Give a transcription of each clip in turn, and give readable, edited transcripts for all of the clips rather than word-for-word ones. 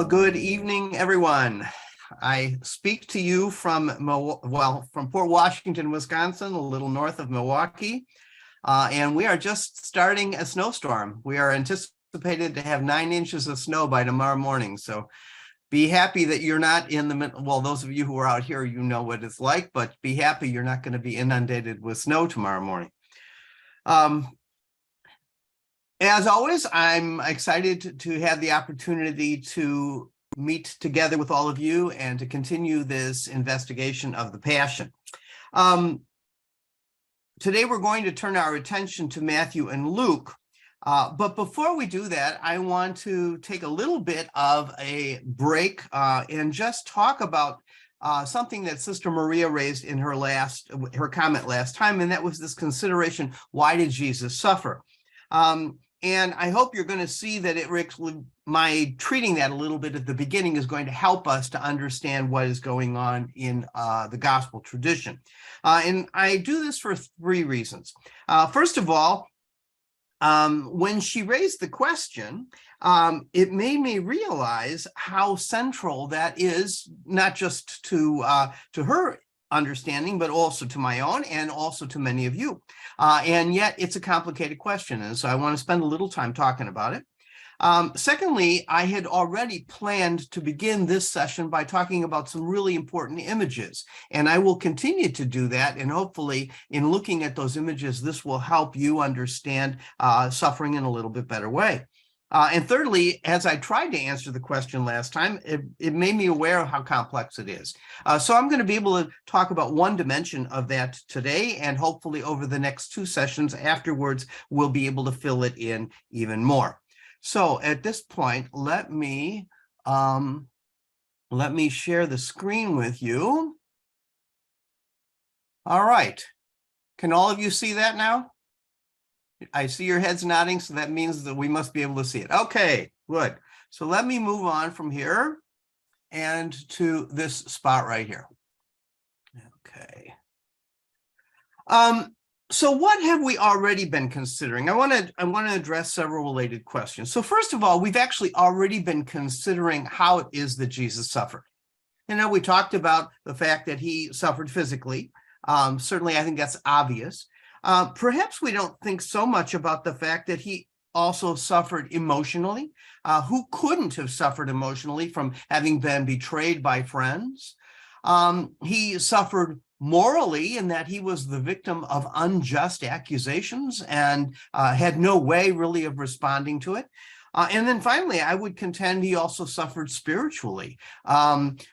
Well, good evening, everyone. I speak to you from Port Washington, Wisconsin, a little north of Milwaukee, and we are just starting a snowstorm. We are anticipated to have 9 inches of snow by tomorrow morning. So be happy that you're not in the middle. Well, those of you who are out here, you know what it's like, but be happy you're not going to be inundated with snow tomorrow morning. As always, I'm excited to have the opportunity to meet together with all of you and to continue this investigation of the Passion. Today, we're going to turn our attention to Matthew and Luke. But before we do that, I want to take a little bit of a break and just talk about something that Sister Maria raised in her comment last time, and that was this consideration: why did Jesus suffer? And I hope you're going to see that my treating that a little bit at the beginning is going to help us to understand what is going on in the gospel tradition. And I do this for 3 reasons. First of all, when she raised the question, it made me realize how central that is, not just to her understanding, but also to my own and also to many of you. And yet it's a complicated question. And so I want to spend a little time talking about it. Secondly, I had already planned to begin this session by talking about some really important images, and I will continue to do that. And hopefully in looking at those images, this will help you understand suffering in a little bit better way. And thirdly, as I tried to answer the question last time, it made me aware of how complex it is. So I'm going to be able to talk about one dimension of that today, and hopefully over the next 2 sessions afterwards, we'll be able to fill it in even more. So at this point, let me share the screen with you. All right. Can all of you see that now? I see your heads nodding, so that means that we must be able to see it. Okay, good. So let me move on from here and to this spot right here. Okay. So what have we already been considering? I want to address several related questions. So first of all, we've actually already been considering how it is that Jesus suffered. You know, we talked about the fact that he suffered physically. Certainly, I think that's obvious. Perhaps we don't think so much about the fact that he also suffered emotionally. Who couldn't have suffered emotionally from having been betrayed by friends? He suffered morally in that he was the victim of unjust accusations and had no way really of responding to it. And then finally, I would contend he also suffered spiritually.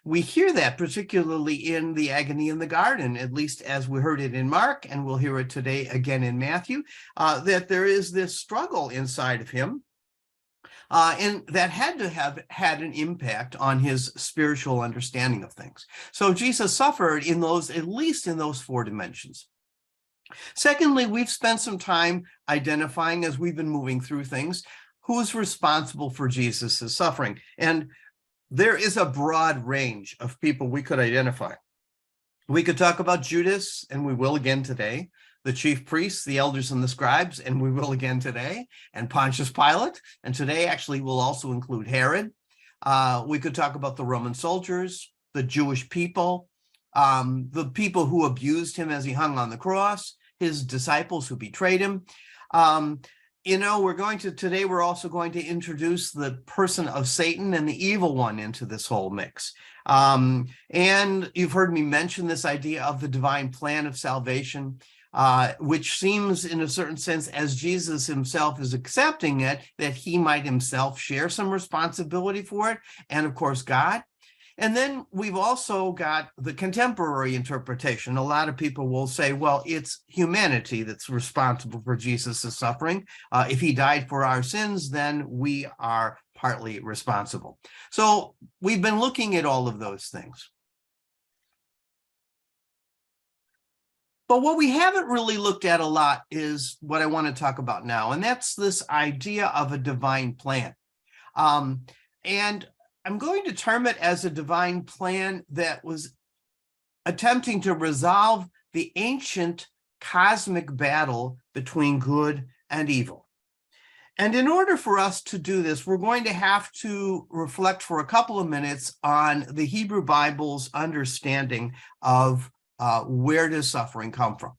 We hear that particularly in the agony in the garden, at least as we heard it in Mark, and we'll hear it today again in Matthew, that there is this struggle inside of him. And that had to have had an impact on his spiritual understanding of things. So Jesus suffered in those, at least in those 4 dimensions. Secondly, we've spent some time identifying, as we've been moving through things, who's responsible for Jesus' suffering. And there is a broad range of people we could identify. We could talk about Judas, and we will again today, the chief priests, the elders, and the scribes, and we will again today, and Pontius Pilate. And today actually will also include Herod. We could talk about the Roman soldiers, the Jewish people, the people who abused him as he hung on the cross, his disciples who betrayed him. You know, we're also going to introduce the person of Satan and the evil one into this whole mix. And you've heard me mention this idea of the divine plan of salvation, which seems in a certain sense, as Jesus himself is accepting it, that he might himself share some responsibility for it, and of course, God. And then we've also got the contemporary interpretation. A lot of people will say, well, it's humanity that's responsible for Jesus' suffering. If he died for our sins, then we are partly responsible. So we've been looking at all of those things. But what we haven't really looked at a lot is what I want to talk about now, and that's this idea of a divine plan. And I'm going to term it as a divine plan that was attempting to resolve the ancient cosmic battle between good and evil. And in order for us to do this, we're going to have to reflect for a couple of minutes on the Hebrew Bible's understanding of where does suffering come from.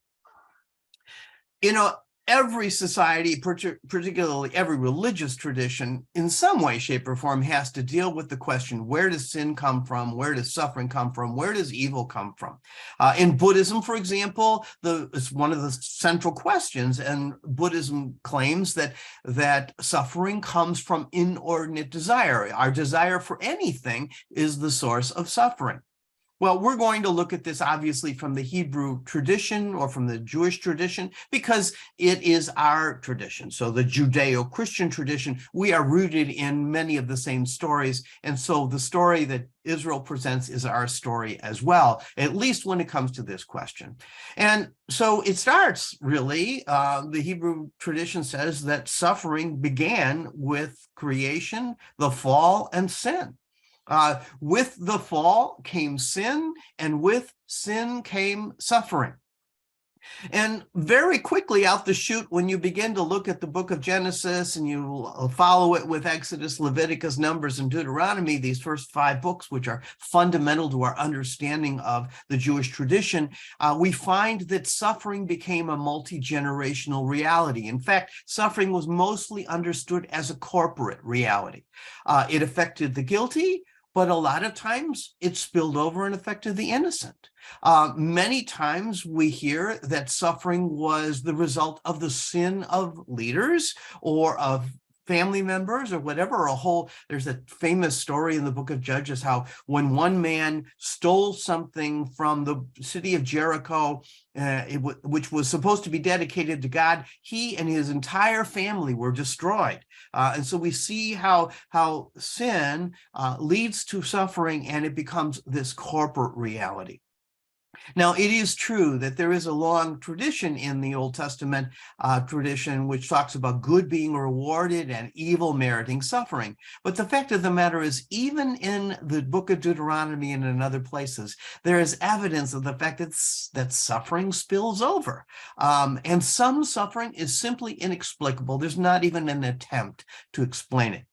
You know, every society, particularly every religious tradition, in some way, shape, or form, has to deal with the question, where does sin come from? Where does suffering come from? Where does evil come from? In Buddhism, for example, it's one of the central questions, and Buddhism claims that suffering comes from inordinate desire. Our desire for anything is the source of suffering. Well, we're going to look at this obviously from the Hebrew tradition or from the Jewish tradition because it is our tradition. So the Judeo-Christian tradition, we are rooted in many of the same stories. And so the story that Israel presents is our story as well, at least when it comes to this question. And so it starts really, the Hebrew tradition says that suffering began with creation, the fall, and sin. With the fall came sin, and with sin came suffering. And very quickly out the chute, when you begin to look at the book of Genesis and you follow it with Exodus, Leviticus, Numbers, and Deuteronomy, these first 5 books, which are fundamental to our understanding of the Jewish tradition, we find that suffering became a multi-generational reality. In fact, suffering was mostly understood as a corporate reality. It affected the guilty, but a lot of times it spilled over and affected the innocent. Many times we hear that suffering was the result of the sin of leaders or of family members or whatever, there's a famous story in the book of Judges how when one man stole something from the city of Jericho, which was supposed to be dedicated to God, he and his entire family were destroyed. And so we see how sin leads to suffering, and it becomes this corporate reality. Now, it is true that there is a long tradition in the Old Testament tradition which talks about good being rewarded and evil meriting suffering. But the fact of the matter is, even in the book of Deuteronomy and in other places, there is evidence of the fact that suffering spills over. And some suffering is simply inexplicable. There's not even an attempt to explain it.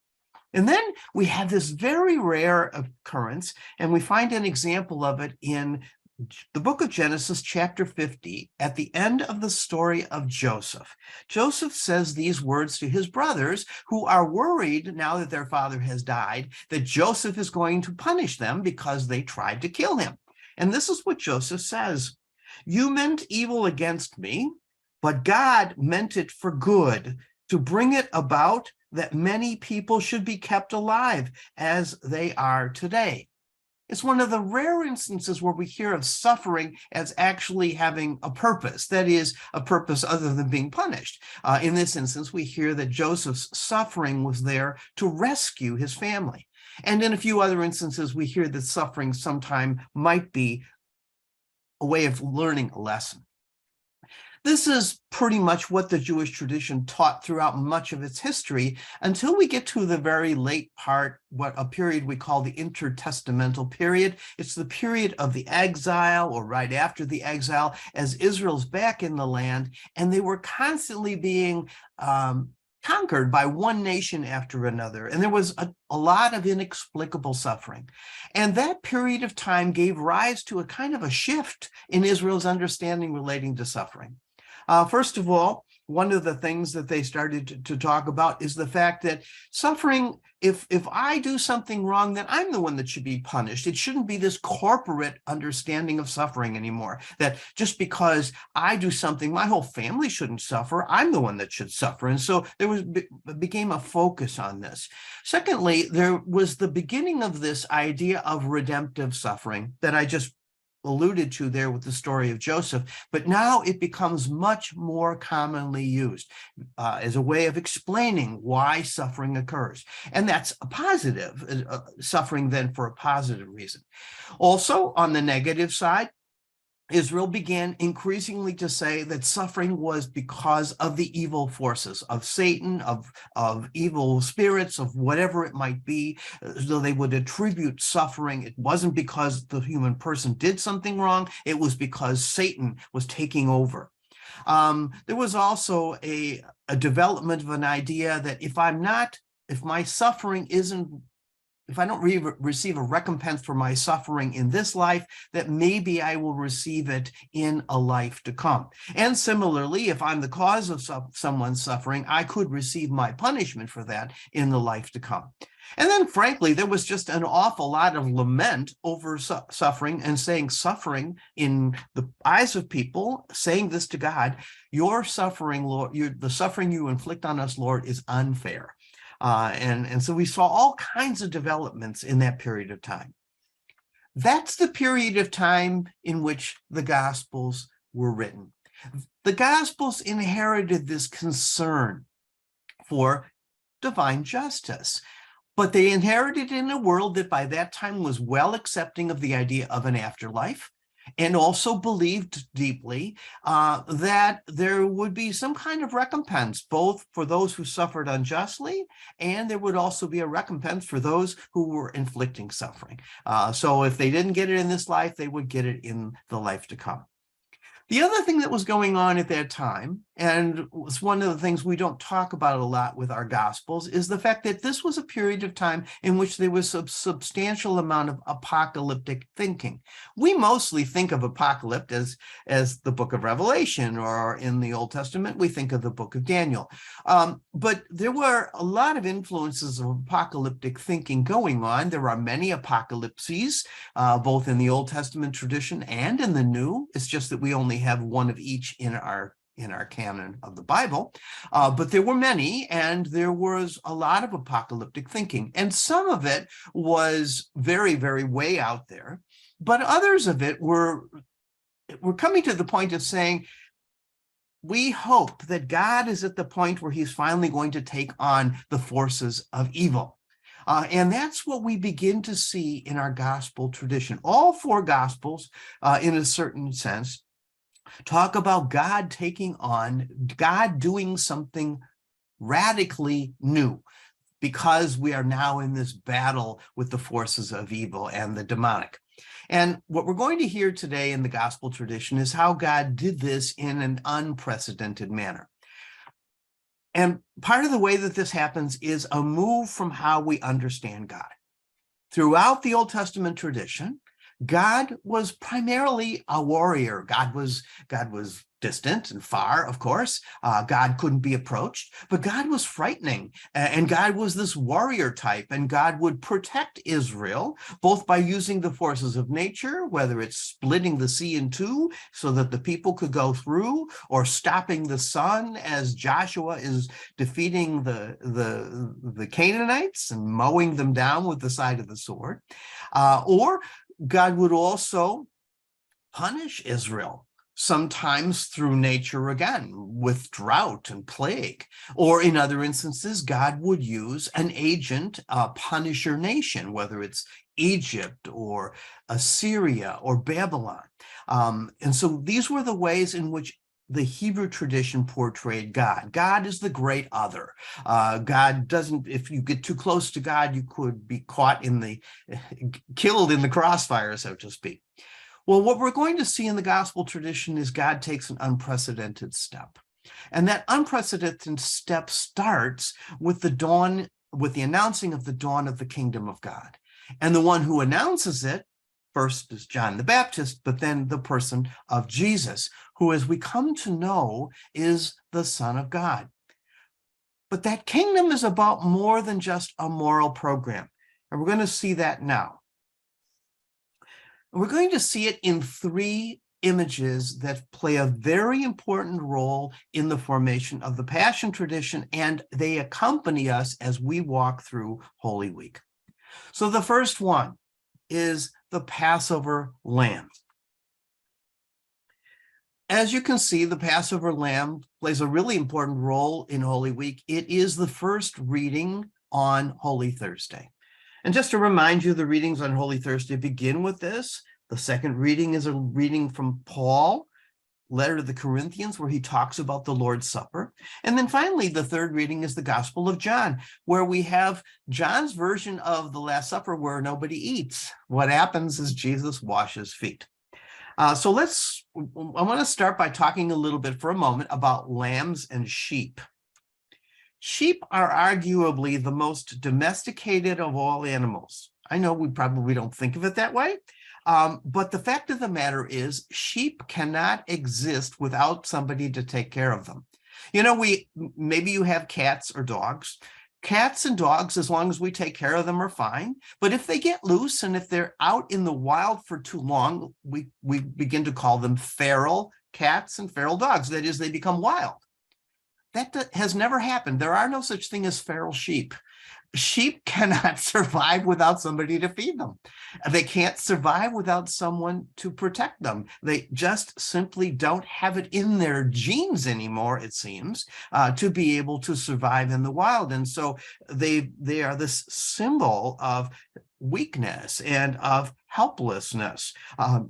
And then we have this very rare occurrence, and we find an example of it in the book of Genesis, chapter 50, at the end of the story of Joseph. Joseph says these words to his brothers, who are worried now that their father has died, that Joseph is going to punish them because they tried to kill him. And this is what Joseph says: "You meant evil against me, but God meant it for good, to bring it about that many people should be kept alive as they are today." It's one of the rare instances where we hear of suffering as actually having a purpose, that is, a purpose other than being punished. In this instance, we hear that Joseph's suffering was there to rescue his family. And in a few other instances, we hear that suffering sometime might be a way of learning a lesson. This is pretty much what the Jewish tradition taught throughout much of its history until we get to the very late part, a period we call the intertestamental period. It's the period of the exile, or right after the exile, as Israel's back in the land, and they were constantly being conquered by one nation after another. And there was a lot of inexplicable suffering. And that period of time gave rise to a kind of a shift in Israel's understanding relating to suffering. First of all, one of the things that they started to talk about is the fact that suffering, if I do something wrong, then I'm the one that should be punished. It shouldn't be this corporate understanding of suffering anymore, that just because I do something, my whole family shouldn't suffer. I'm the one that should suffer. And so there became a focus on this. Secondly, there was the beginning of this idea of redemptive suffering that I just alluded to there with the story of Joseph, but now it becomes much more commonly used as a way of explaining why suffering occurs. And that's a positive, suffering then for a positive reason. Also, on the negative side, Israel began increasingly to say that suffering was because of the evil forces of Satan, of evil spirits, of whatever it might be. So they would attribute suffering. It wasn't because the human person did something wrong. It was because Satan was taking over. There was also a development of an idea that if my suffering isn't, if I don't receive a recompense for my suffering in this life, that maybe I will receive it in a life to come. And similarly, if I'm the cause of someone's suffering, I could receive my punishment for that in the life to come. And then, frankly, there was just an awful lot of lament over suffering and saying suffering in the eyes of people, saying this to God, your suffering, Lord, the suffering you inflict on us, Lord, is unfair. And so we saw all kinds of developments in that period of time. That's the period of time in which the Gospels were written. The Gospels inherited this concern for divine justice, but they inherited in a world that by that time was well accepting of the idea of an afterlife, and also believed deeply that there would be some kind of recompense, both for those who suffered unjustly, and there would also be a recompense for those who were inflicting suffering. So if they didn't get it in this life, they would get it in the life to come. The other thing that was going on at that time, and was one of the things we don't talk about a lot with our Gospels, is the fact that this was a period of time in which there was a substantial amount of apocalyptic thinking. We mostly think of apocalypse as the book of Revelation, or in the Old Testament, we think of the book of Daniel. But there were a lot of influences of apocalyptic thinking going on. There are many apocalypses, both in the Old Testament tradition and in the New. It's just that we only have one of each in our canon of the Bible, but there were many, and there was a lot of apocalyptic thinking, and some of it was very, very way out there, but others of it were coming to the point of saying, we hope that God is at the point where he's finally going to take on the forces of evil. And that's what we begin to see in our gospel tradition. All four gospels, in a certain sense, talk about God doing something radically new, because we are now in this battle with the forces of evil and the demonic. And what we're going to hear today in the gospel tradition is how God did this in an unprecedented manner. And part of the way that this happens is a move from how we understand God. Throughout the Old Testament tradition, God was primarily a warrior. God was distant and far, of course. God couldn't be approached, but God was frightening. And God was this warrior type, and God would protect Israel, both by using the forces of nature, whether it's splitting the sea in two so that the people could go through, or stopping the sun as Joshua is defeating the Canaanites and mowing them down with the side of the sword, or God would also punish Israel, sometimes through nature again, with drought and plague. Or in other instances, God would use an agent, a punisher nation, whether it's Egypt or Assyria or Babylon. And so these were the ways in which the Hebrew tradition portrayed God. God is the great other. God doesn't, if you get too close to God, you could be killed in the crossfire, so to speak. Well, what we're going to see in the gospel tradition is God takes an unprecedented step. And that unprecedented step starts with the announcing of the dawn of the kingdom of God. And the one who announces it first is John the Baptist, but then the person of Jesus, who, as we come to know, is the Son of God. But that kingdom is about more than just a moral program. And we're going to see that now. We're going to see it in three images that play a very important role in the formation of the Passion tradition, and they accompany us as we walk through Holy Week. So the first one is the Passover lamb. As you can see, the Passover lamb plays a really important role in Holy Week. It is the first reading on Holy Thursday. And just to remind you, the readings on Holy Thursday begin with this. The second reading is a reading from Paul, letter to the Corinthians, where he talks about the Lord's Supper. And then finally, the third reading is the Gospel of John, where we have John's version of the Last Supper where nobody eats. What happens is Jesus washes feet. So I want to start by talking a little bit for a moment about lambs and sheep. Sheep are arguably the most domesticated of all animals. I know we probably don't think of it that way, but the fact of the matter is sheep cannot exist without somebody to take care of them. You know, maybe you have cats or dogs. Cats and dogs, as long as we take care of them, are fine. But if they get loose and if they're out in the wild for too long, we begin to call them feral cats and feral dogs. That is, they become wild. That has never happened. There are no such thing as feral sheep. Sheep cannot survive without somebody to feed them. They can't survive without someone to protect them. They just simply don't have it in their genes anymore, it seems, to be able to survive in the wild. And so they are this symbol of weakness and of helplessness.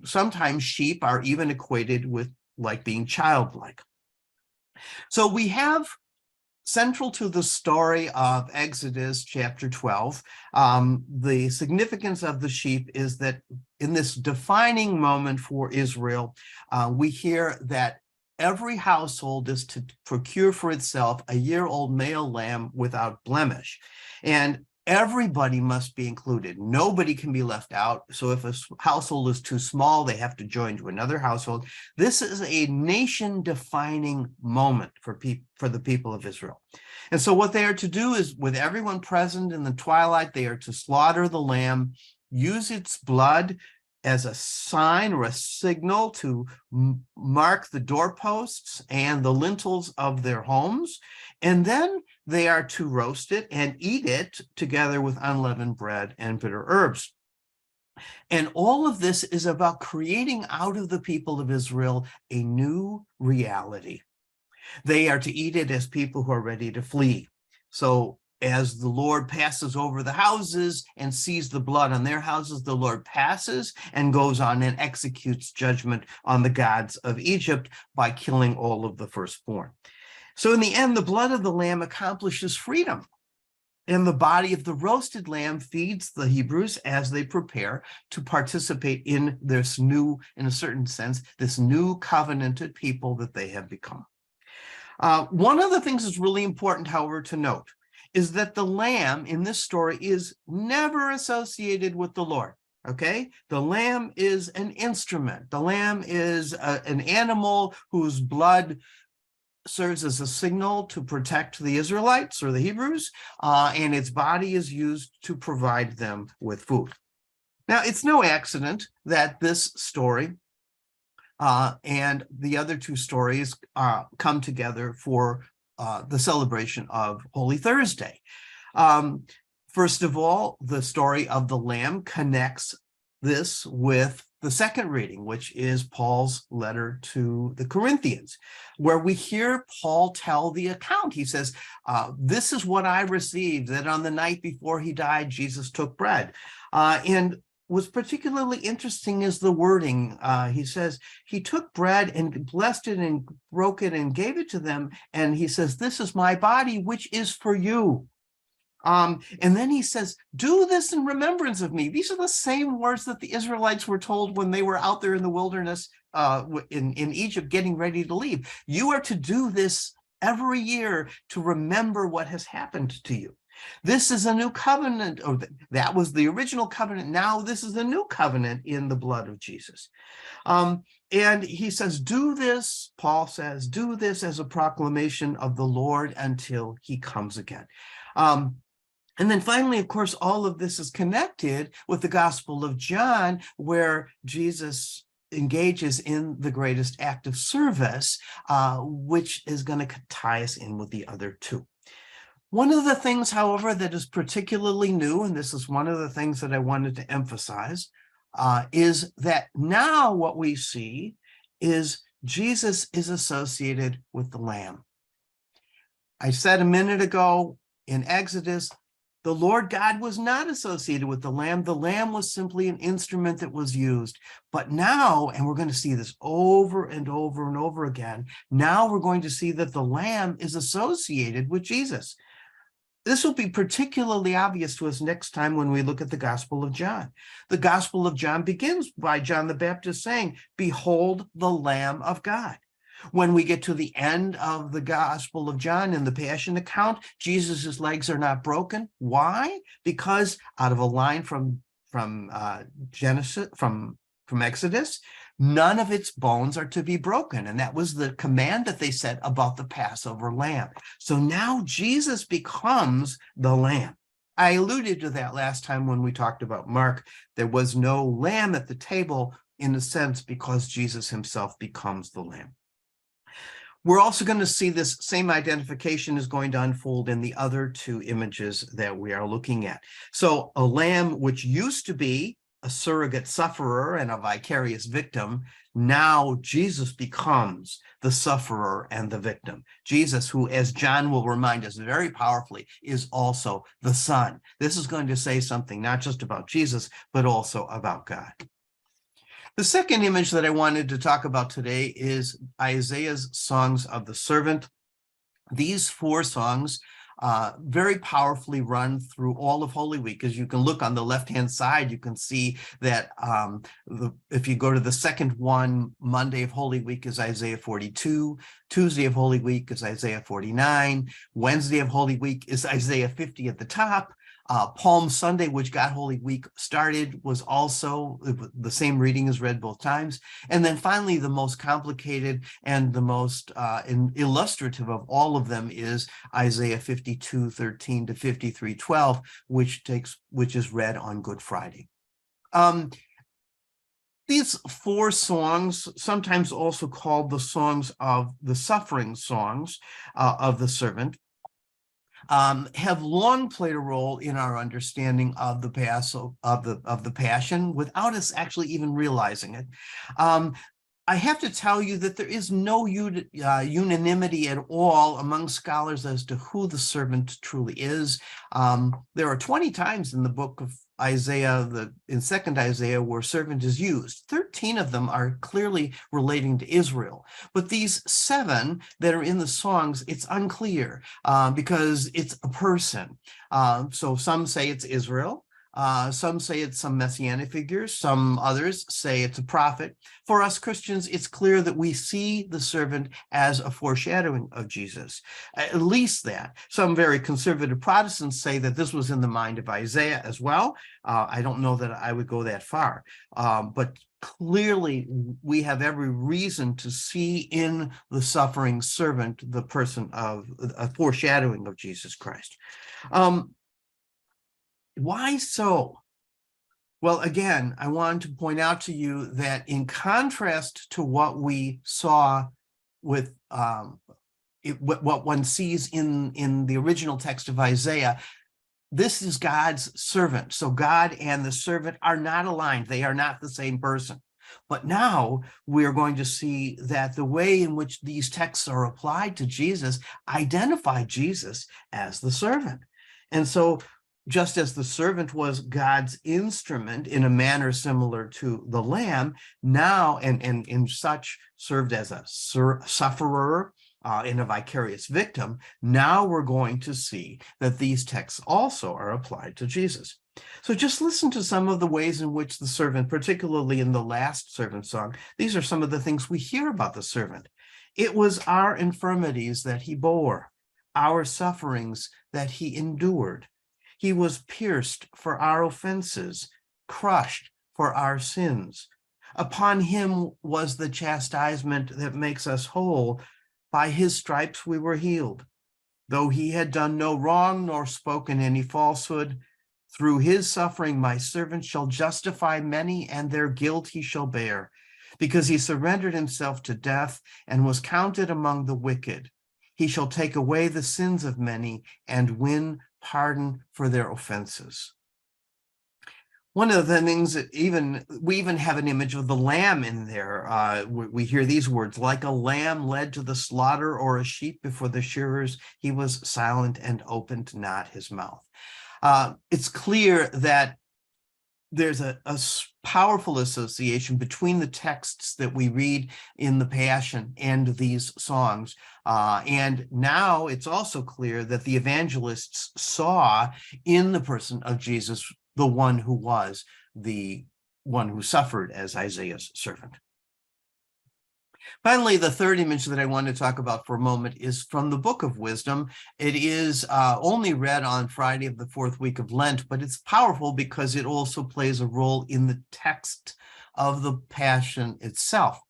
Sometimes sheep are even equated with like being childlike. So we have central to the story of Exodus chapter 12, the significance of the sheep is that in this defining moment for Israel, we hear that every household is to procure for itself a year-old male lamb without blemish. And everybody must be included. Nobody can be left out. So if a household is too small, they have to join to another household. This is a nation-defining moment for the people of Israel. And so what they are to do is, with everyone present in the twilight, they are to slaughter the lamb, use its blood as a sign or a signal to mark the doorposts and the lintels of their homes. And then they are to roast it and eat it together with unleavened bread and bitter herbs. And all of this is about creating out of the people of Israel a new reality. They are to eat it as people who are ready to flee. So as the Lord passes over the houses and sees the blood on their houses, the Lord passes and goes on and executes judgment on the gods of Egypt by killing all of the firstborn. So in the end, the blood of the lamb accomplishes freedom. And the body of the roasted lamb feeds the Hebrews as they prepare to participate in this new, in a certain sense, this new covenanted people that they have become. One of the things that's really important, however, to note is that the lamb in this story is never associated with the Lord, okay? The lamb is an instrument. The lamb is an animal whose blood serves as a signal to protect the Israelites or the Hebrews, and its body is used to provide them with food. Now, it's no accident that this story and the other two stories come together for the celebration of Holy Thursday. First of all, the story of the Lamb connects this with the second reading, which is Paul's letter to the Corinthians, where we hear Paul tell the account. He says, this is what I received, that on the night before he died, Jesus took bread. And what's particularly interesting is the wording. He says, he took bread and blessed it and broke it and gave it to them. And he says, this is my body, which is for you. And then he says, do this in remembrance of me. These are the same words that the Israelites were told when they were out there in the wilderness in Egypt getting ready to leave. You are to do this every year to remember what has happened to you. This is a new covenant, or that was the original covenant. Now this is a new covenant in the blood of Jesus. And he says, do this, Paul says, do this as a proclamation of the Lord until he comes again. And then finally, of course, all of this is connected with the Gospel of John, where Jesus engages in the greatest act of service, which is going to tie us in with the other two. One of the things, however, that is particularly new, and this is one of the things that I wanted to emphasize, is that now what we see is Jesus is associated with the Lamb. I said a minute ago in Exodus, the Lord God was not associated with the Lamb. The Lamb was simply an instrument that was used. But now, and we're going to see this over and over and over again, now we're going to see that the Lamb is associated with Jesus. This will be particularly obvious to us next time when we look at the Gospel of John. The Gospel of John begins by John the Baptist saying, "Behold the Lamb of God." When we get to the end of the Gospel of John in the Passion account, Jesus's legs are not broken. Why? Because out of a line from Genesis, from Exodus, none of its bones are to be broken. And that was the command that they said about the Passover lamb. So now Jesus becomes the lamb. I alluded to that last time when we talked about Mark. There was no lamb at the table in a sense because Jesus himself becomes the lamb. We're also going to see this same identification is going to unfold in the other two images that we are looking at. So a lamb, which used to be a surrogate sufferer and a vicarious victim, now Jesus becomes the sufferer and the victim. Jesus, who, as John will remind us very powerfully, is also the Son. This is going to say something not just about Jesus, but also about God. The second image that I wanted to talk about today is Isaiah's Songs of the Servant. These 4 songs very powerfully run through all of Holy Week. As you can look on the left-hand side, you can see that if you go to the second one, Monday of Holy Week is Isaiah 42, Tuesday of Holy Week is Isaiah 49, Wednesday of Holy Week is Isaiah 50 at the top. Palm Sunday, which got Holy Week started, was also the same reading is read both times. And then finally, the most complicated and the most illustrative of all of them is Isaiah 52:13 to 53:12, which is read on Good Friday. These 4 songs, sometimes also called the songs of the suffering songs of the servant, have long played a role in our understanding of the Passion without us actually even realizing it. I have to tell you that there is no unanimity at all among scholars as to who the servant truly is. There are 20 times in the book of Isaiah, in 2nd Isaiah, where servant is used. 13 of them are clearly relating to Israel. But these 7 that are in the songs, it's unclear because it's a person. So some say it's Israel. Some say it's some messianic figures. Some others say it's a prophet. For us Christians, it's clear that we see the servant as a foreshadowing of Jesus. At least that. Some very conservative Protestants say that this was in the mind of Isaiah as well. I don't know that I would go that far. But clearly, we have every reason to see in the suffering servant the person of a foreshadowing of Jesus Christ. Why so? Well, again, I want to point out to you that in contrast to what we saw with what one sees in the original text of Isaiah, this is God's servant. So God and the servant are not aligned. They are not the same person. But now we're going to see that the way in which these texts are applied to Jesus identify Jesus as the servant. And so just as the servant was God's instrument in a manner similar to the lamb, now and in such served as a sufferer and a vicarious victim, now we're going to see that these texts also are applied to Jesus. So just listen to some of the ways in which the servant, particularly in the last servant song, these are some of the things we hear about the servant. It was our infirmities that he bore, our sufferings that he endured. He was pierced for our offenses, crushed for our sins. Upon him was the chastisement that makes us whole. By his stripes we were healed. Though he had done no wrong nor spoken any falsehood, through his suffering my servant shall justify many, and their guilt he shall bear, because he surrendered himself to death and was counted among the wicked. He shall take away the sins of many and win pardon for their offenses. One of the things that we even have an image of the lamb in there. We hear these words, like a lamb led to the slaughter or a sheep before the shearers, he was silent and opened not his mouth. It's clear that there's a powerful association between the texts that we read in the Passion and these songs. And now it's also clear that the evangelists saw in the person of Jesus the one who was the one who suffered as Isaiah's servant. Finally, the third image that I want to talk about for a moment is from the Book of Wisdom. It is only read on Friday of the fourth week of Lent, but it's powerful because it also plays a role in the text of the Passion itself.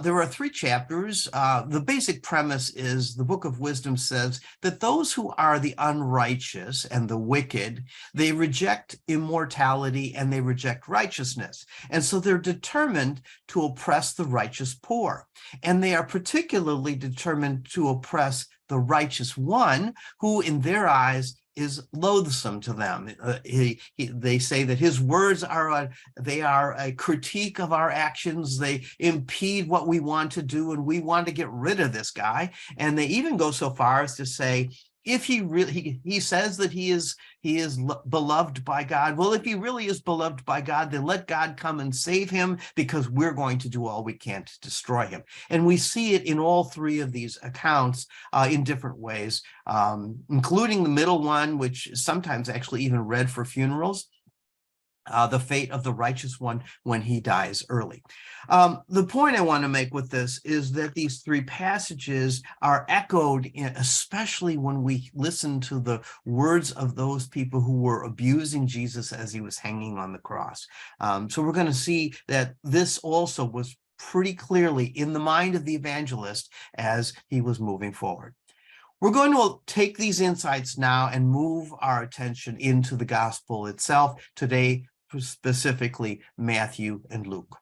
There are 3 chapters. The basic premise is the Book of Wisdom says that those who are the unrighteous and the wicked, they reject immortality and they reject righteousness. And so they're determined to oppress the righteous poor. And they are particularly determined to oppress the righteous one, who in their eyes is loathsome to them. They say that his words are a critique of our actions. They impede what we want to do, and we want to get rid of this guy. And they even go so far as to say, if he says that he is beloved by God, well, if he really is beloved by God, then let God come and save him, because we're going to do all we can to destroy him. And we see it in all 3 of these accounts in different ways, including the middle one, which is sometimes actually even read for funerals. The fate of the righteous one when he dies early. The point I want to make with this is that these 3 passages are echoed, especially when we listen to the words of those people who were abusing Jesus as he was hanging on the cross. So we're going to see that this also was pretty clearly in the mind of the evangelist as he was moving forward. We're going to take these insights now and move our attention into the gospel itself today, specifically Matthew and Luke.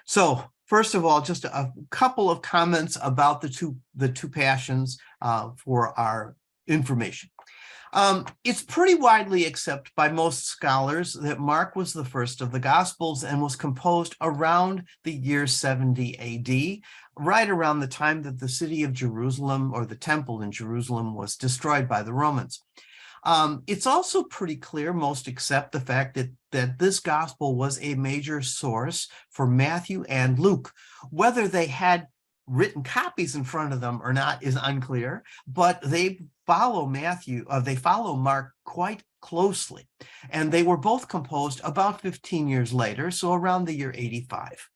So first of all, just a couple of comments about the two passions for our information. It's pretty widely accepted by most scholars that Mark was the first of the Gospels and was composed around the year 70 AD, right around the time that the city of Jerusalem, or the temple in Jerusalem, was destroyed by the Romans. It's also pretty clear, most accept the fact that this gospel was a major source for Matthew and Luke. Whether they had written copies in front of them or not is unclear, but they follow Mark quite closely. And they were both composed about 15 years later, so around the year 85.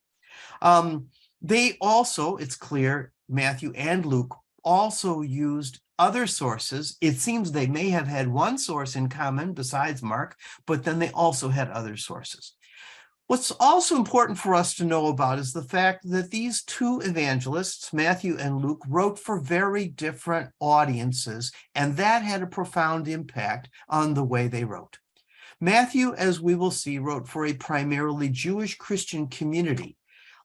They also, it's clear, Matthew and Luke also used other sources. It seems they may have had one source in common besides Mark, but then they also had other sources. What's also important for us to know about is the fact that these 2 evangelists, Matthew and Luke, wrote for very different audiences, and that had a profound impact on the way they wrote. Matthew, as we will see, wrote for a primarily Jewish Christian community,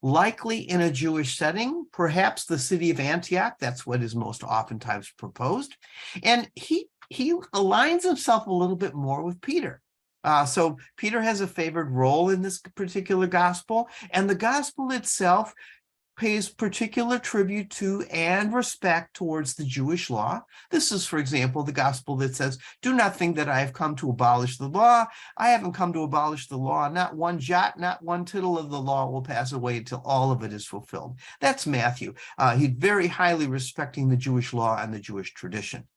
likely in a Jewish setting, perhaps the city of Antioch. That's what is most oftentimes proposed. And he aligns himself a little bit more with Peter. So Peter has a favored role in this particular gospel, and the gospel itself pays particular tribute to and respect towards the Jewish law. This is, for example, the gospel that says, "Do not think that I have come to abolish the law. I haven't come to abolish the law. Not one jot, not one tittle of the law will pass away until all of it is fulfilled." That's Matthew. He's very highly respecting the Jewish law and the Jewish tradition.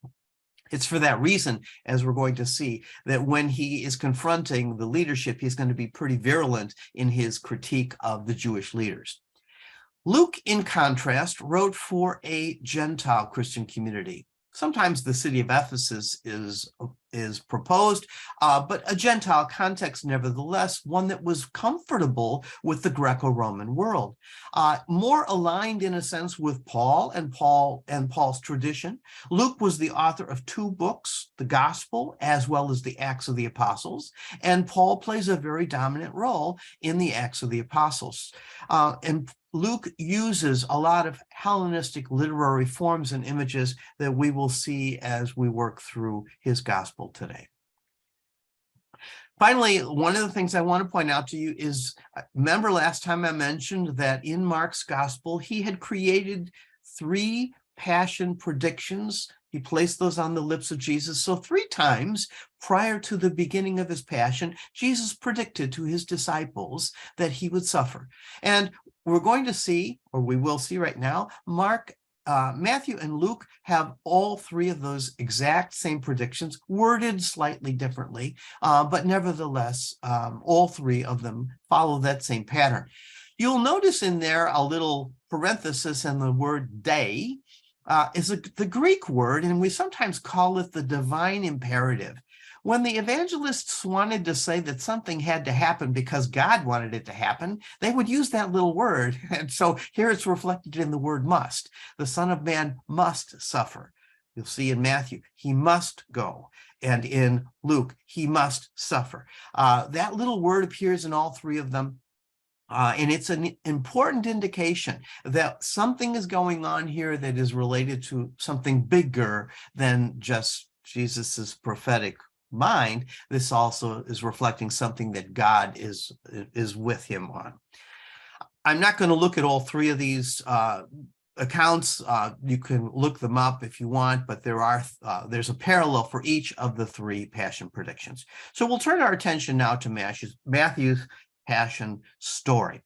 It's for that reason, as we're going to see, that when he is confronting the leadership, he's going to be pretty virulent in his critique of the Jewish leaders. Luke, in contrast, wrote for a Gentile Christian community. Sometimes the city of Ephesus is proposed, but a Gentile context, nevertheless, one that was comfortable with the Greco-Roman world, more aligned in a sense with Paul and Paul's tradition. Luke was the author of 2 books, the Gospel as well as the Acts of the Apostles, and Paul plays a very dominant role in the Acts of the Apostles. And Luke uses a lot of Hellenistic literary forms and images that we will see as we work through his gospel today. Finally, one of the things I want to point out to you is, remember last time I mentioned that in Mark's gospel, he had created 3 passion predictions He placed those on the lips of Jesus. So 3 times prior to the beginning of his passion, Jesus predicted to his disciples that he would suffer. And we're going to see, or we will see right now, Matthew and Luke have all 3 of those exact same predictions, worded slightly differently, but nevertheless, all 3 of them follow that same pattern. You'll notice in there a little parenthesis, and the word day is the Greek word, and we sometimes call it the divine imperative. When the evangelists wanted to say that something had to happen because God wanted it to happen, they would use that little word. And so here it's reflected in the word must. The Son of Man must suffer. You'll see in Matthew, he must go. And in Luke, he must suffer. That little word appears in all 3 of them. And it's an important indication that something is going on here that is related to something bigger than just Jesus's prophetic mind. This also is reflecting something that God is with him on. I'm not going to look at all 3 of these accounts. You can look them up if you want, but there's a parallel for each of the 3 passion predictions. So we'll turn our attention now to Matthew's passion story.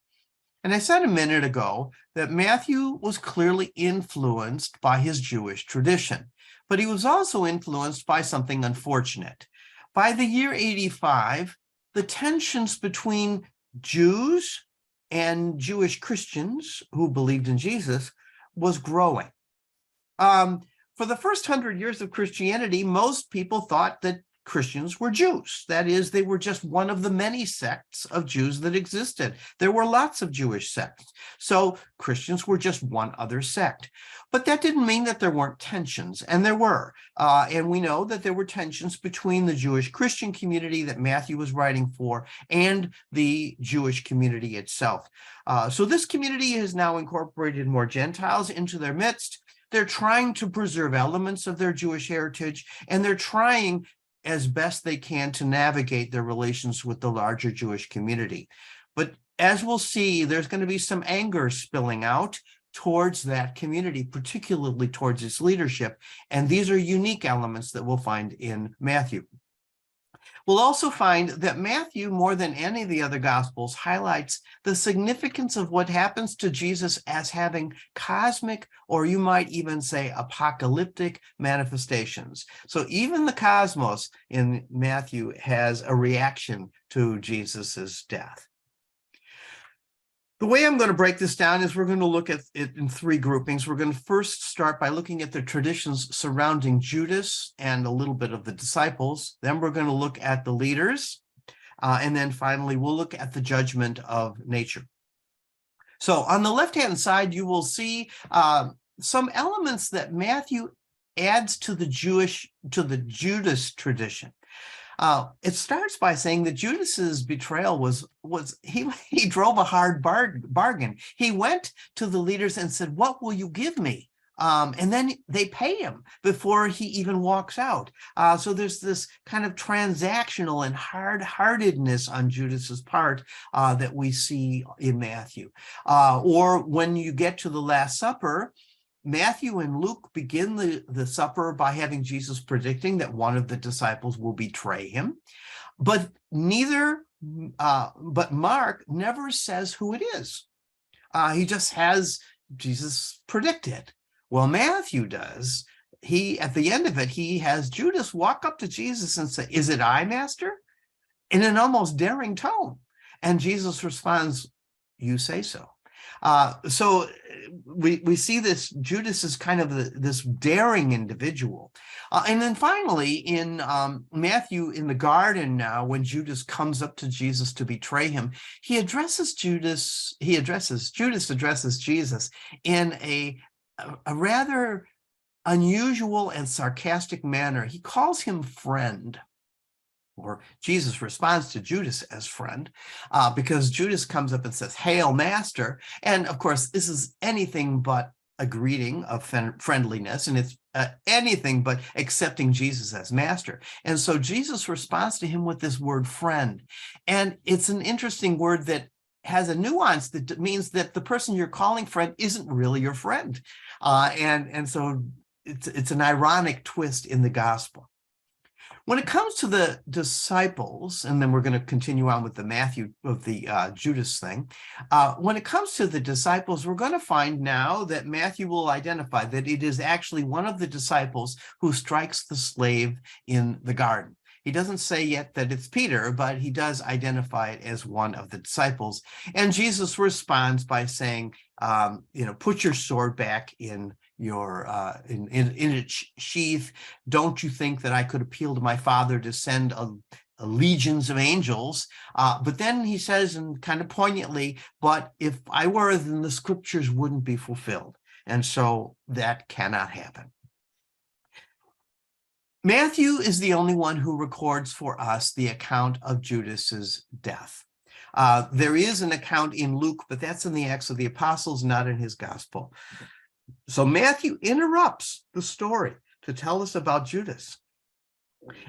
And I said a minute ago that Matthew was clearly influenced by his Jewish tradition, but he was also influenced by something unfortunate. By the year 85, the tensions between Jews and Jewish Christians who believed in Jesus was growing. For the first 100 years of Christianity, most people thought that Christians were Jews. That is, they were just one of the many sects of Jews that existed. There were lots of Jewish sects. So Christians were just one other sect. But that didn't mean that there weren't tensions, and there were. And we know that there were tensions between the Jewish Christian community that Matthew was writing for and the Jewish community itself. So this community has now incorporated more Gentiles into their midst. They're trying to preserve elements of their Jewish heritage, and they're trying as best they can to navigate their relations with the larger Jewish community. But as we'll see, there's going to be some anger spilling out towards that community, particularly towards its leadership. And these are unique elements that we'll find in Matthew. We'll also find that Matthew, more than any of the other Gospels, highlights the significance of what happens to Jesus as having cosmic, or you might even say apocalyptic manifestations. So even the cosmos in Matthew has a reaction to Jesus's death. The way I'm going to break this down is we're going to look at it in 3 groupings. We're going to first start by looking at the traditions surrounding Judas and a little bit of the disciples. Then we're going to look at the leaders. And then finally, we'll look at the judgment of nature. So on the left-hand side, you will see some elements that Matthew adds to the Judas tradition. It starts by saying that Judas's betrayal was he drove a hard bargain. He went to the leaders and said, "What will you give me?" And then they pay him before he even walks out. So there's this kind of transactional and hard-heartedness on Judas's part that we see in Matthew. Or when you get to the Last Supper, Matthew and Luke begin the supper by having Jesus predicting that one of the disciples will betray him, but Mark never says who it is. He just has Jesus predict it. Well, Matthew does. At the end of it, he has Judas walk up to Jesus and say, "Is it I, Master?" in an almost daring tone. And Jesus responds, "You say so." So we see this, Judas is kind of this daring individual. And then finally in Matthew, in the garden now, when Judas comes up to Jesus to betray him, Judas addresses Jesus in a rather unusual and sarcastic manner. He calls him friend. Or Jesus responds to Judas as friend, because Judas comes up and says, "Hail, Master." And of course, this is anything but a greeting of friendliness, and it's anything but accepting Jesus as Master. And so Jesus responds to him with this word friend. And it's an interesting word that has a nuance that means that the person you're calling friend isn't really your friend. And so it's an ironic twist in the gospel. When it comes to the disciples, and then we're going to continue on with the Judas thing. When it comes to the disciples, we're going to find now that Matthew will identify that it is actually one of the disciples who strikes the slave in the garden. He doesn't say yet that it's Peter, but he does identify it as one of the disciples. And Jesus responds by saying, put your sword back in your in its sheath. Don't you think that I could appeal to my Father to send a legions of angels? But then he says, and kind of poignantly, but if I were, then the scriptures wouldn't be fulfilled. And so that cannot happen. Matthew is the only one who records for us the account of Judas's death. There is an account in Luke, but that's in the Acts of the Apostles, not in his gospel. So Matthew interrupts the story to tell us about Judas.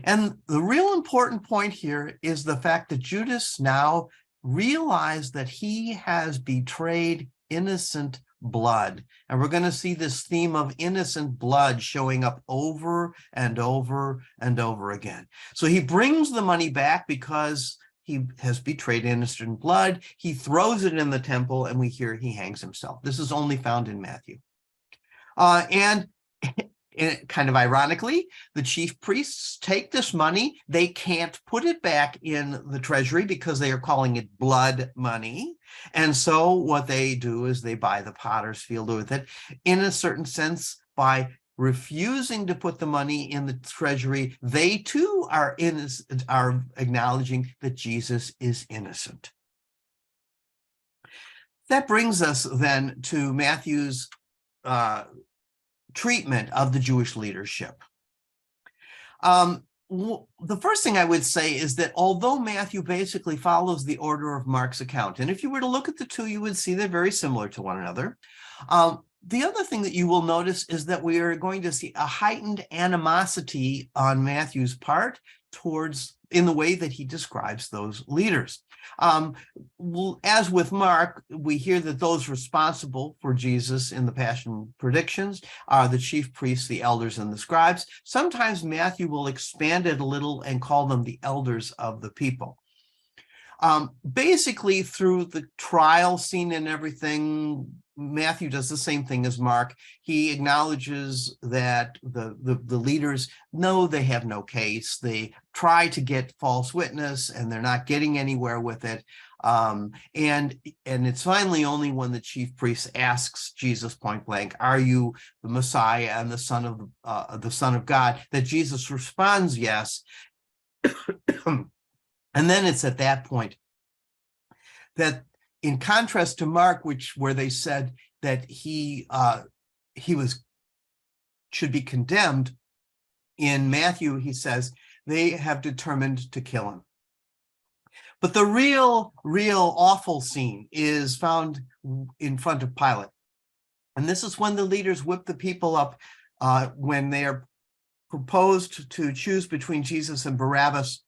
And the real important point here is the fact that Judas now realized that he has betrayed innocent blood. And we're going to see this theme of innocent blood showing up over and over and over again. So he brings the money back because he has betrayed innocent blood. He throws it in the temple, and we hear he hangs himself. This is only found in Matthew. And kind of ironically, the chief priests take this money. They can't put it back in the treasury because they are calling it blood money. And so what they do is they buy the potter's field with it. In a certain sense, by refusing to put the money in the treasury, they too are acknowledging that Jesus is innocent. That brings us then to Matthew's treatment of the Jewish leadership. The first thing I would say is that although Matthew basically follows the order of Mark's account, and if you were to look at the two, you would see they're very similar to one another. The other thing that you will notice is that we are going to see a heightened animosity on Matthew's part in the way that he describes those leaders. As with Mark, we hear that those responsible for Jesus in the Passion predictions are the chief priests, the elders, and the scribes. Sometimes Matthew will expand it a little and call them the elders of the people. Basically, through the trial scene and everything, Matthew does the same thing as Mark. He acknowledges that the leaders know they have no case. They try to get false witness, and they're not getting anywhere with it. And it's finally only when the chief priest asks Jesus point blank, "Are you the Messiah and the Son of God?" that Jesus responds, "Yes." And then it's at that point that, in contrast to Mark, where they said that he should be condemned, in Matthew he says they have determined to kill him. But the real awful scene is found in front of Pilate, and this is when the leaders whip the people up when they are proposed to choose between Jesus and Barabbas.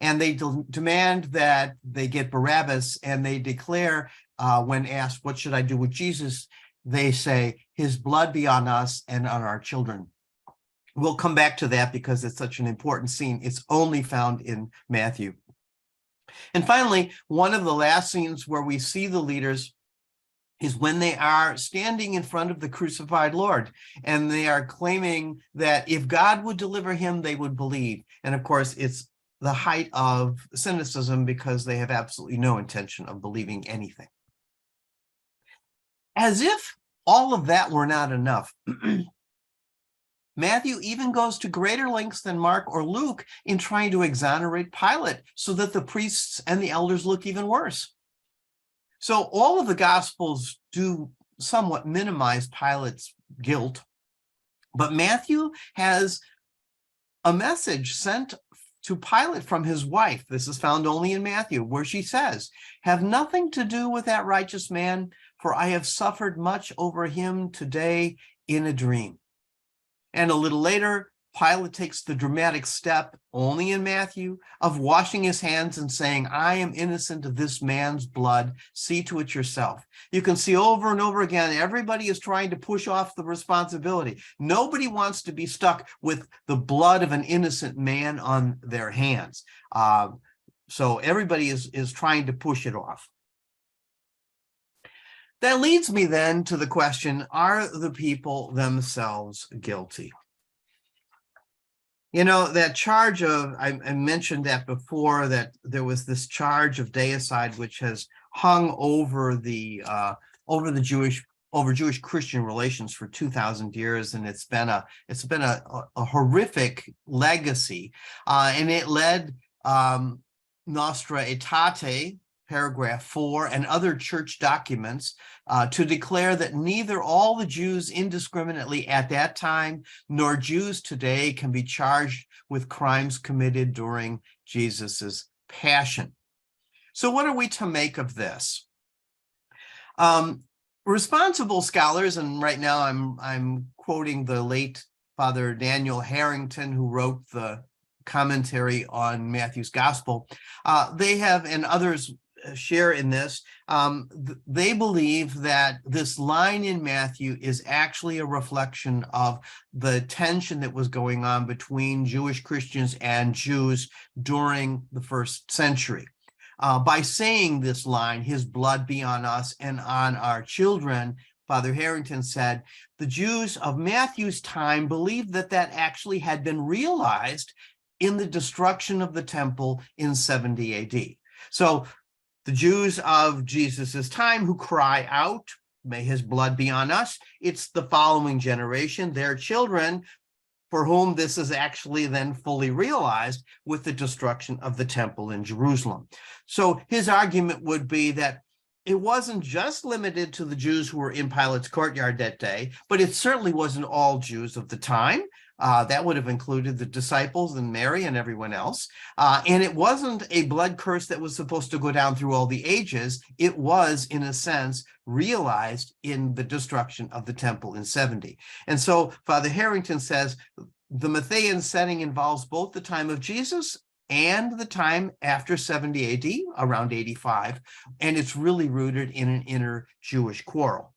And they demand that they get Barabbas, and they declare, when asked, "What should I do with Jesus?" they say, "His blood be on us and on our children." We'll come back to that because it's such an important scene. It's only found in Matthew. And finally, one of the last scenes where we see the leaders is when they are standing in front of the crucified Lord, and they are claiming that if God would deliver him, they would believe. And of course, it's the height of cynicism because they have absolutely no intention of believing anything. As if all of that were not enough, Matthew even goes to greater lengths than Mark or Luke in trying to exonerate Pilate so that the priests and the elders look even worse. So all of the Gospels do somewhat minimize Pilate's guilt, but Matthew has a message sent to Pilate from his wife. This is found only in Matthew, where she says, "Have nothing to do with that righteous man, for I have suffered much over him today in a dream." And a little later, Pilate takes the dramatic step, only in Matthew, of washing his hands and saying, I am innocent of this man's blood. See to it yourself. You can see over and over again, everybody is trying to push off the responsibility. Nobody wants to be stuck with the blood of an innocent man on their hands. So everybody is trying to push it off. That leads me then to the question, are the people themselves guilty? You know, that charge of, I mentioned that before, that there was this charge of deicide which has hung over Jewish Christian relations for 2,000 years, and it's been a horrific legacy, and it led Nostra Aetate, paragraph 4, and other church documents to declare that neither all the Jews indiscriminately at that time nor Jews today can be charged with crimes committed during Jesus's passion. So what are we to make of this? Responsible scholars, and right now I'm quoting the late Father Daniel Harrington, who wrote the commentary on Matthew's Gospel. They have, and others share in this, they believe that this line in Matthew is actually a reflection of the tension that was going on between Jewish Christians and Jews during the first century. By saying this line, his blood be on us and on our children, Father Harrington said, the Jews of Matthew's time believed that that actually had been realized in the destruction of the temple in 70 AD. So the Jews of Jesus's time who cry out, may his blood be on us, it's the following generation, their children, for whom this is actually then fully realized with the destruction of the temple in Jerusalem. So his argument would be that it wasn't just limited to the Jews who were in Pilate's courtyard that day, but it certainly wasn't all Jews of the time. That would have included the disciples and Mary and everyone else. And it wasn't a blood curse that was supposed to go down through all the ages. It was, in a sense, realized in the destruction of the temple in 70. And so Father Harrington says the Matthean setting involves both the time of Jesus and the time after 70 AD, around 85, and it's really rooted in an inner Jewish quarrel.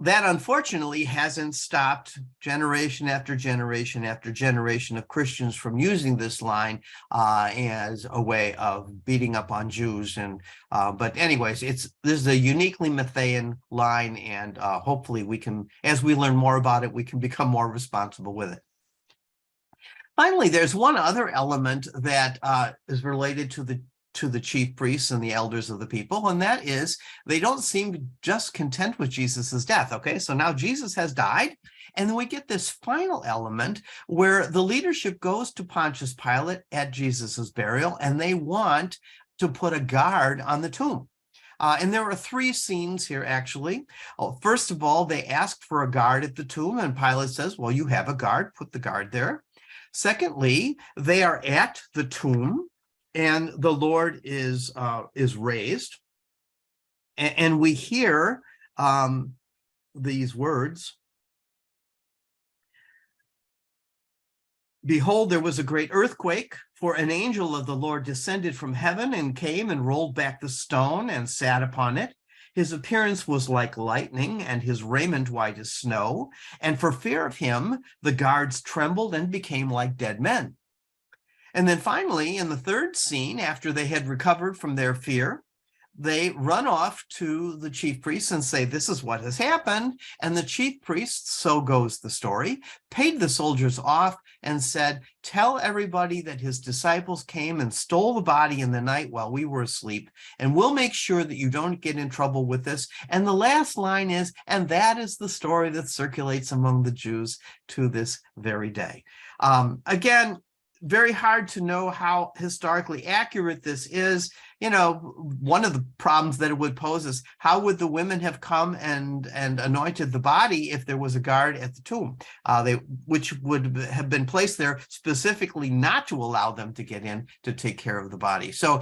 That unfortunately hasn't stopped generation after generation after generation of Christians from using this line as a way of beating up on Jews. And but anyways, this is a uniquely Matthean line, and hopefully we can, as we learn more about it, we can become more responsible with it. Finally, there's one other element that is related to the chief priests and the elders of the people, and that is they don't seem just content with Jesus's death. Okay, so now Jesus has died, and then we get this final element where the leadership goes to Pontius Pilate at Jesus's burial, and they want to put a guard on the tomb. And there are three scenes here, actually. First of all, they ask for a guard at the tomb, and Pilate says, well, you have a guard, put the guard there. Secondly, they are at the tomb, and the Lord is raised, and we hear these words. Behold, there was a great earthquake, for an angel of the Lord descended from heaven and came and rolled back the stone and sat upon it. His appearance was like lightning, and his raiment white as snow. And for fear of him, the guards trembled and became like dead men. And then finally, in the third scene, after they had recovered from their fear, they run off to the chief priests and say, this is what has happened. And the chief priests, so goes the story, paid the soldiers off and said, tell everybody that his disciples came and stole the body in the night while we were asleep, and we'll make sure that you don't get in trouble with this. And the last line is, and that is the story that circulates among the Jews to this very day. Again, very hard to know how historically accurate this is. You know, one of the problems that it would pose is how would the women have come and anointed the body if there was a guard at the tomb, which would have been placed there specifically not to allow them to get in to take care of the body. So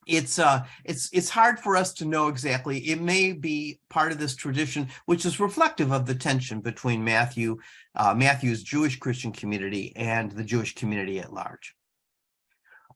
it's hard for us to know exactly. It may be part of this tradition, which is reflective of the tension between Matthew's Jewish Christian community and the Jewish community at large.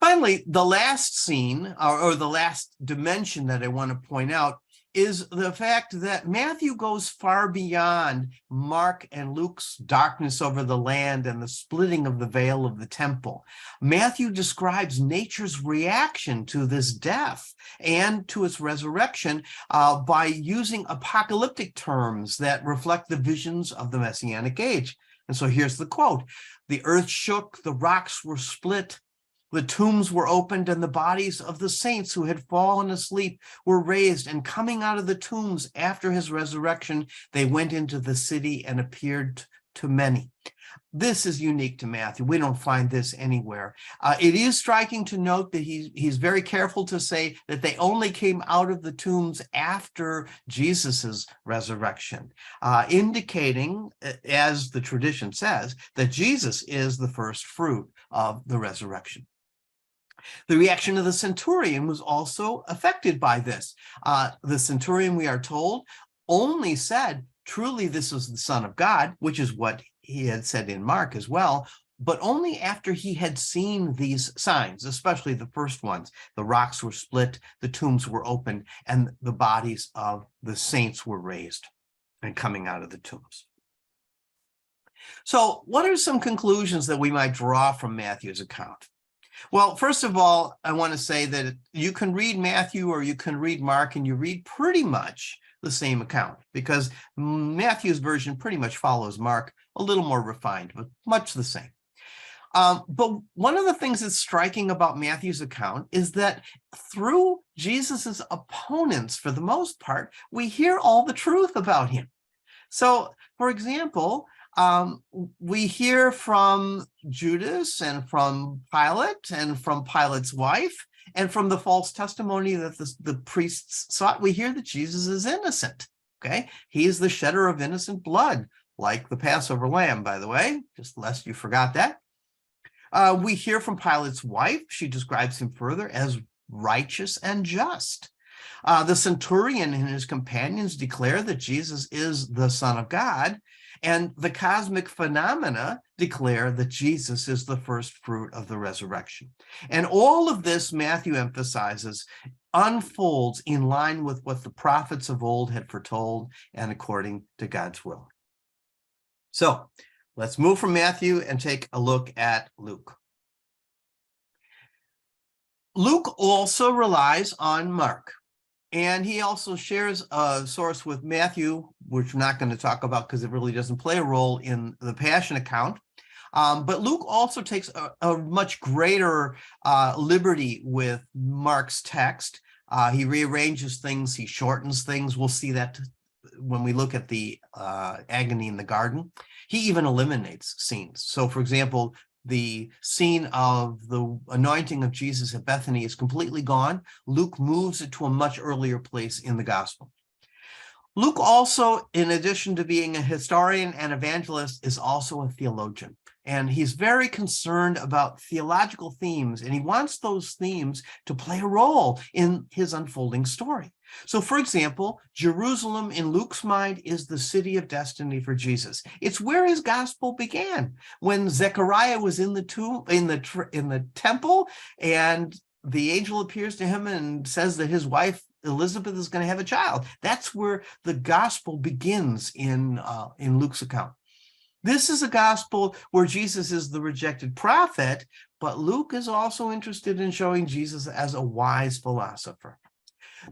Finally, the last scene or the last dimension that I want to point out is the fact that Matthew goes far beyond Mark and Luke's darkness over the land and the splitting of the veil of the temple. Matthew describes nature's reaction to this death and to its resurrection by using apocalyptic terms that reflect the visions of the Messianic age. And so here's the quote: "The earth shook, the rocks were split, the tombs were opened, and the bodies of the saints who had fallen asleep were raised. And coming out of the tombs after his resurrection, they went into the city and appeared to many." This is unique to Matthew. We don't find this anywhere. It is striking to note that he's very careful to say that they only came out of the tombs after Jesus's resurrection, indicating, as the tradition says, that Jesus is the first fruit of the resurrection. The reaction of the centurion was also affected by this. The centurion, we are told, only said, "Truly this is the Son of God," which is what he had said in Mark as well, but only after he had seen these signs, especially the first ones. The rocks were split, the tombs were opened, and the bodies of the saints were raised and coming out of the tombs. So what are some conclusions that we might draw from Matthew's account? Well, first of all, I want to say that you can read Matthew or you can read Mark, and you read pretty much the same account, because Matthew's version pretty much follows Mark, a little more refined, but much the same. But one of the things that's striking about Matthew's account is that through Jesus's opponents, for the most part, we hear all the truth about him. So, for example, we hear from Judas and from Pilate and from Pilate's wife and from the false testimony that the priests sought. We hear that Jesus is innocent. Okay, he is the shedder of innocent blood, like the Passover lamb, by the way, just lest you forgot that. We hear from Pilate's wife. She describes him further as righteous and just. The centurion and his companions declare that Jesus is the Son of God, and the cosmic phenomena declare that Jesus is the first fruit of the resurrection. And all of this, Matthew emphasizes, unfolds in line with what the prophets of old had foretold and according to God's will. So let's move from Matthew and take a look at Luke. Luke also relies on Mark. And he also shares a source with Matthew, which we're not going to talk about because it really doesn't play a role in the Passion account. But Luke also takes a much greater liberty with Mark's text. He rearranges things, he shortens things. We'll see that when we look at the agony in the garden. He even eliminates scenes. So, for example, the scene of the anointing of Jesus at Bethany is completely gone. Luke moves it to a much earlier place in the gospel. Luke also, in addition to being a historian and evangelist, is also a theologian. And he's very concerned about theological themes, and he wants those themes to play a role in his unfolding story. So, for example, Jerusalem in Luke's mind is the city of destiny for Jesus. It's where his gospel began, when Zechariah was in the tomb, in the temple, and the angel appears to him and says that his wife Elizabeth is going to have a child. That's where the gospel begins in Luke's account. This is a gospel where Jesus is the rejected prophet, but Luke is also interested in showing Jesus as a wise philosopher.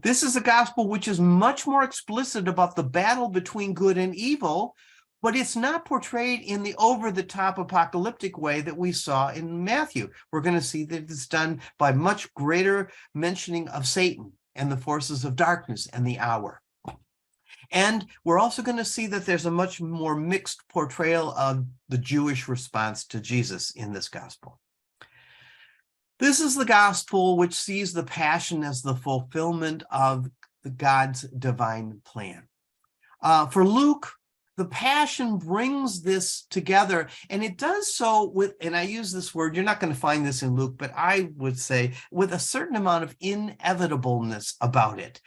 This is a gospel which is much more explicit about the battle between good and evil, but it's not portrayed in the over-the-top apocalyptic way that we saw in Matthew. We're going to see that it's done by much greater mentioning of Satan and the forces of darkness and the hour. And we're also going to see that there's a much more mixed portrayal of the Jewish response to Jesus in this gospel. This is the gospel which sees the passion as the fulfillment of God's divine plan. For Luke, The Passion brings this together, and it does so with, and I use this word, you're not going to find this in Luke, but I would say with a certain amount of inevitableness about it.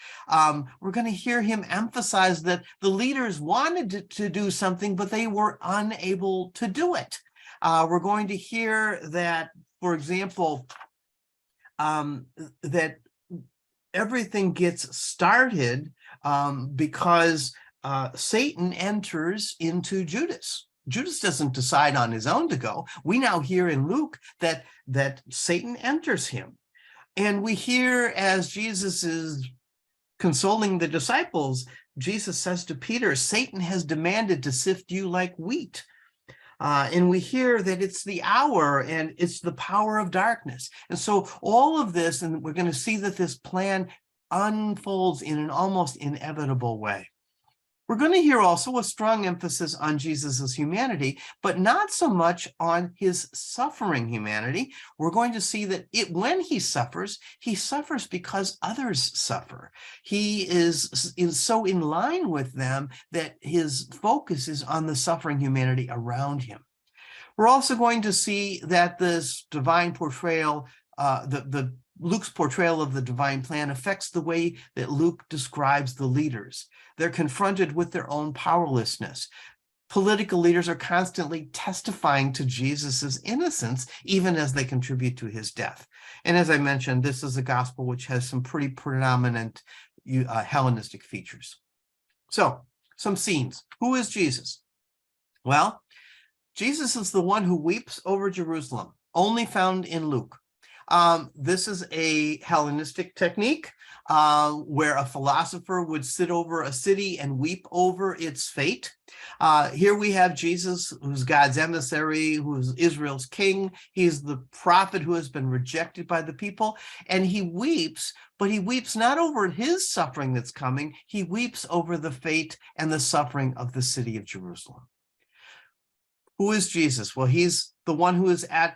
We're going to hear him emphasize that the leaders wanted to do something, but they were unable to do it. We're going to hear that, for example, that everything gets started because Satan enters into Judas. Judas doesn't decide on his own to go. We now hear in Luke that Satan enters him. And we hear, as Jesus is consoling the disciples, Jesus says to Peter, Satan has demanded to sift you like wheat. And we hear that it's the hour and it's the power of darkness. And so all of this, and we're going to see that this plan unfolds in an almost inevitable way. We're going to hear also a strong emphasis on Jesus's humanity, but not so much on his suffering humanity. We're going to see that when he suffers because others suffer. He is so in line with them that his focus is on the suffering humanity around him. We're also going to see that this divine portrayal, Luke's portrayal of the divine plan affects the way that Luke describes the leaders. They're confronted with their own powerlessness. Political leaders are constantly testifying to Jesus's innocence, even as they contribute to his death. And as I mentioned, this is a gospel which has some pretty predominant Hellenistic features. So, some scenes. Who is Jesus? Well, Jesus is the one who weeps over Jerusalem, only found in Luke. This is a Hellenistic technique where a philosopher would sit over a city and weep over its fate. Here we have Jesus, who's God's emissary, who's Israel's king. He's the prophet who has been rejected by the people, and he weeps, but he weeps not over his suffering that's coming. He weeps over the fate and the suffering of the city of Jerusalem. Who is Jesus? Well, he's the one who is at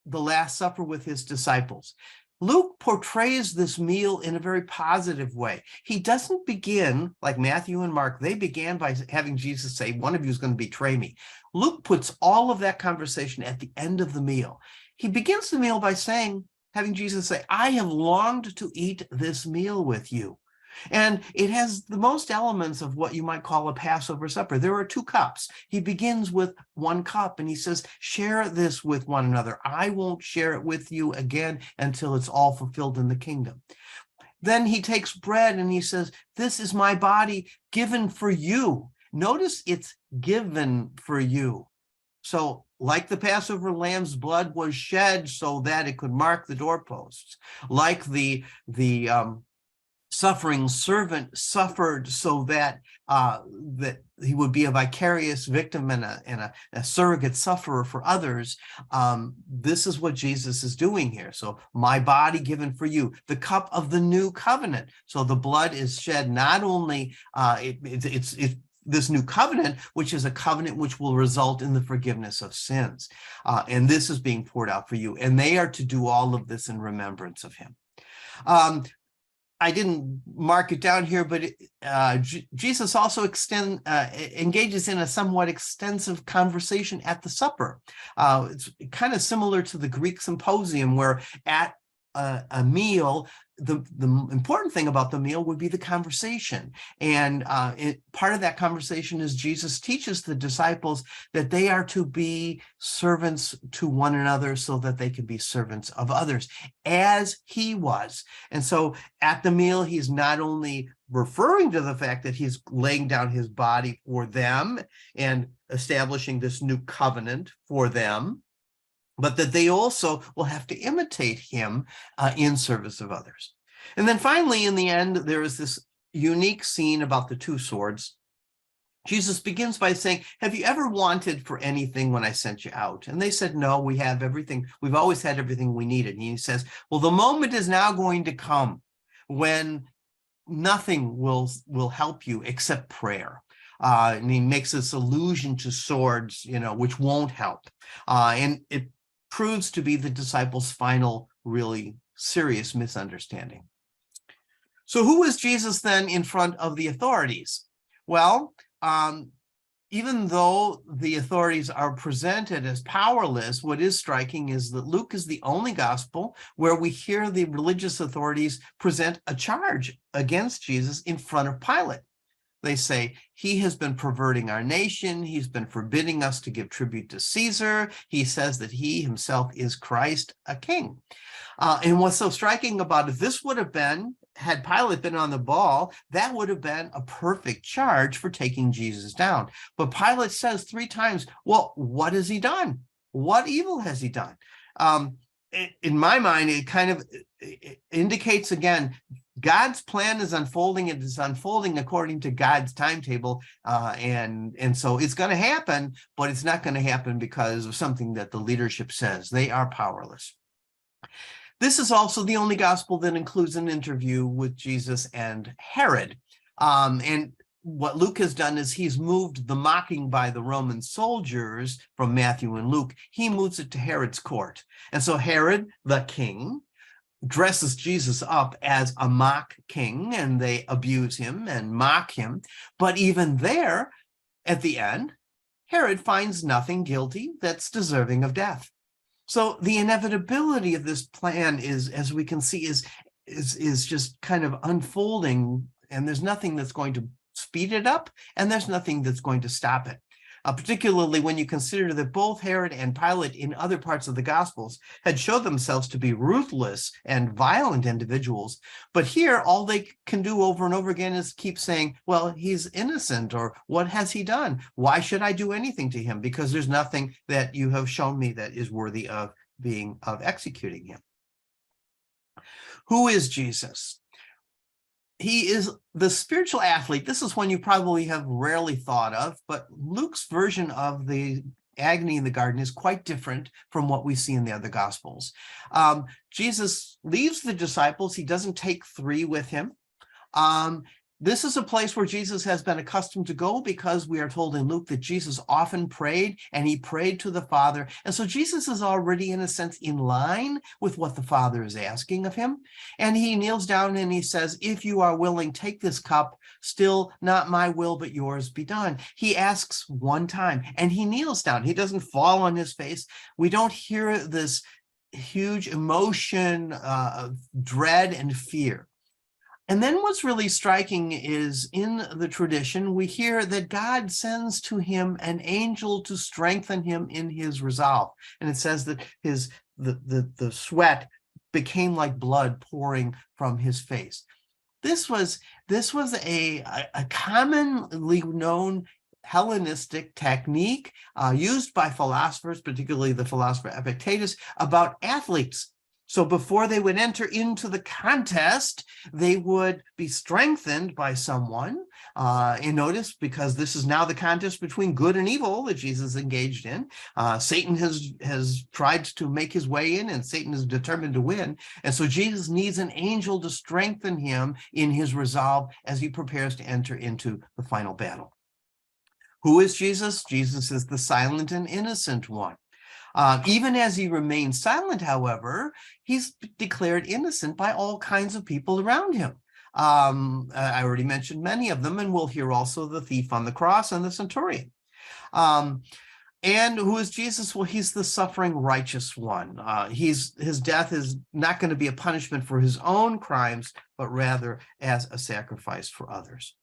the Last Supper with his disciples. Luke portrays this meal in a very positive way. He doesn't begin like Matthew and Mark. They began by having Jesus say, one of you is going to betray me. Luke puts all of that conversation at the end of the meal. He begins the meal by having Jesus say, I have longed to eat this meal with you. And it has the most elements of what you might call a Passover supper. There are 2 cups. He begins with 1 cup and he says, share this with one another. I won't share it with you again until it's all fulfilled in the kingdom. Then he takes bread and he says, this is my body given for you. Notice it's given for you. So like the Passover lamb's blood was shed so that it could mark the doorposts, like the suffering servant suffered so that that he would be a vicarious victim and a surrogate sufferer for others. This is what Jesus is doing here. So my body given for you, the cup of the new covenant. So the blood is shed not only it's this new covenant, which is a covenant which will result in the forgiveness of sins. And this is being poured out for you. And they are to do all of this in remembrance of him. I didn't mark it down here, but Jesus also engages in a somewhat extensive conversation at the supper. It's kind of similar to the Greek symposium, where at a meal, the important thing about the meal would be the conversation. And part of that conversation is Jesus teaches the disciples that they are to be servants to one another so that they can be servants of others, as he was. And so at the meal, he's not only referring to the fact that he's laying down his body for them and establishing this new covenant for them, but that they also will have to imitate him in service of others. And then finally, in the end, there is this unique scene about the 2 swords. Jesus begins by saying, have you ever wanted for anything when I sent you out? And they said, no, we have everything. We've always had everything we needed. And he says, well, the moment is now going to come when nothing will help you except prayer. And he makes this allusion to swords, which won't help. And it proves to be the disciples' final, really serious misunderstanding. So who is Jesus then in front of the authorities? Well, even though the authorities are presented as powerless, what is striking is that Luke is the only gospel where we hear the religious authorities present a charge against Jesus in front of Pilate. They say, he has been perverting our nation. He's been forbidding us to give tribute to Caesar. He says that he himself is Christ, a king. And what's so striking about it, this would have been, had Pilate been on the ball, that would have been a perfect charge for taking Jesus down. But Pilate says 3 times, well, what has he done? What evil has he done? In my mind, it kind of indicates again, God's plan is unfolding. It is unfolding according to God's timetable. And so it's going to happen, but it's not going to happen because of something that the leadership says. They are powerless. This is also the only gospel that includes an interview with Jesus and Herod. And what Luke has done is he's moved the mocking by the Roman soldiers from Matthew and Luke. He moves it to Herod's court. And so Herod, the king, dresses Jesus up as a mock king, and they abuse him and mock him. But even there, at the end, Herod finds nothing guilty that's deserving of death. So the inevitability of this plan is, as we can see, is just kind of unfolding, and there's nothing that's going to speed it up, and there's nothing that's going to stop it. Particularly when you consider that both Herod and Pilate in other parts of the Gospels had showed themselves to be ruthless and violent individuals. But here, all they can do over and over again is keep saying, well, he's innocent, or what has he done? Why should I do anything to him? Because there's nothing that you have shown me that is worthy of executing him. Who is Jesus? He is the spiritual athlete. This is one you probably have rarely thought of, but Luke's version of the agony in the garden is quite different from what we see in the other Gospels. Jesus leaves the disciples. He doesn't take 3 with him. This is a place where Jesus has been accustomed to go, because we are told in Luke that Jesus often prayed, and he prayed to the Father. And so Jesus is already, in a sense, in line with what the Father is asking of him. And he kneels down and he says, if you are willing, take this cup, still not my will, but yours be done. He asks 1 time, and he kneels down. He doesn't fall on his face. We don't hear this huge emotion of dread and fear. And then what's really striking is, in the tradition, we hear that God sends to him an angel to strengthen him in his resolve. And it says that the sweat became like blood pouring from his face. This was a commonly known Hellenistic technique used by philosophers, particularly the philosopher Epictetus, about athletes. So before they would enter into the contest, they would be strengthened by someone. And notice, because this is now the contest between good and evil that Jesus engaged in. Satan has tried to make his way in, and Satan is determined to win. And so Jesus needs an angel to strengthen him in his resolve as he prepares to enter into the final battle. Who is Jesus? Jesus is the silent and innocent one. Even as he remains silent, however, he's declared innocent by all kinds of people around him. I already mentioned many of them, and we'll hear also the thief on the cross and the centurion. And who is Jesus? Well, he's the suffering righteous one. His death is not going to be a punishment for his own crimes, but rather as a sacrifice for others.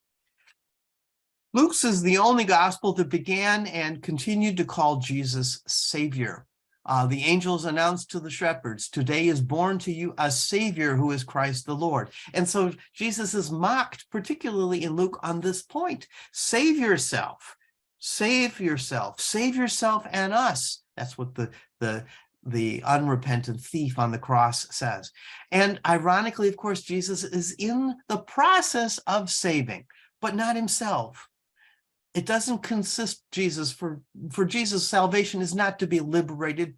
Luke's is the only gospel that began and continued to call Jesus Savior. The angels announced to the shepherds, today is born to you a Savior who is Christ the Lord. And so Jesus is mocked, particularly in Luke, on this point. Save yourself, save yourself, save yourself and us. That's what the unrepentant thief on the cross says. And ironically, of course, Jesus is in the process of saving, but not himself. It doesn't consist for Jesus, salvation is not to be liberated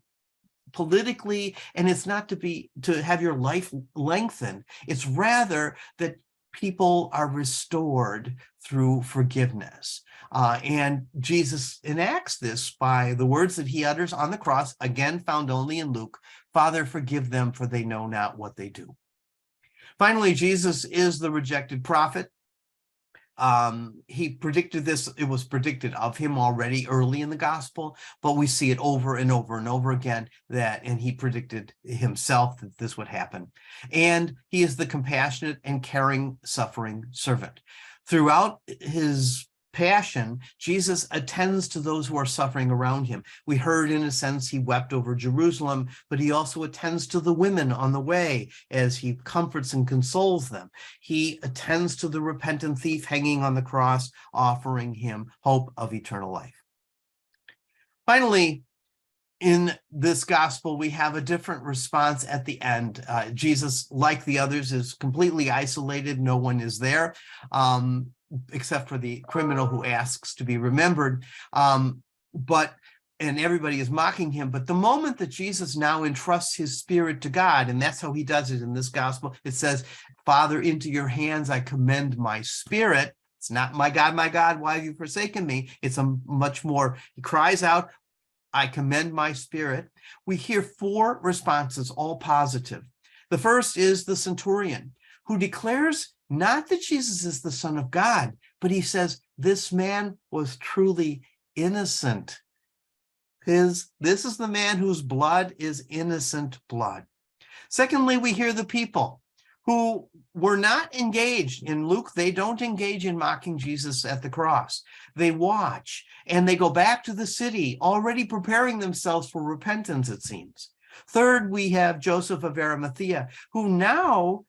politically, and it's not to have your life lengthened. It's rather that people are restored through forgiveness. And Jesus enacts this by the words that he utters on the cross, again found only in Luke, Father, forgive them, for they know not what they do. Finally, Jesus is the rejected prophet. He predicted this. It was predicted of him already early in the gospel, but we see it over and over and over again and he predicted himself that this would happen. And he is the compassionate and caring, suffering servant. Throughout his passion, Jesus attends to those who are suffering around him. We heard, in a sense, he wept over Jerusalem, but he also attends to the women on the way as he comforts and consoles them. He attends to the repentant thief hanging on the cross, offering him hope of eternal life. Finally, in this gospel, we have a different response at the end. Jesus, like the others, is completely isolated. No one is there. Except for the criminal who asks to be remembered. And everybody is mocking him. But the moment that Jesus now entrusts his spirit to God, and that's how he does it in this gospel, it says, Father, into your hands I commend my spirit. It's not, my God, why have you forsaken me? It's a much more, he cries out, I commend my spirit. We hear 4 responses, all positive. The first is the centurion, who declares not that Jesus is the Son of God, but he says, this man was truly innocent. This is the man whose blood is innocent blood. Secondly, we hear the people who were not engaged. In Luke, they don't engage in mocking Jesus at the cross. They watch and they go back to the city, already preparing themselves for repentance, it seems. Third, we have Joseph of Arimathea, who now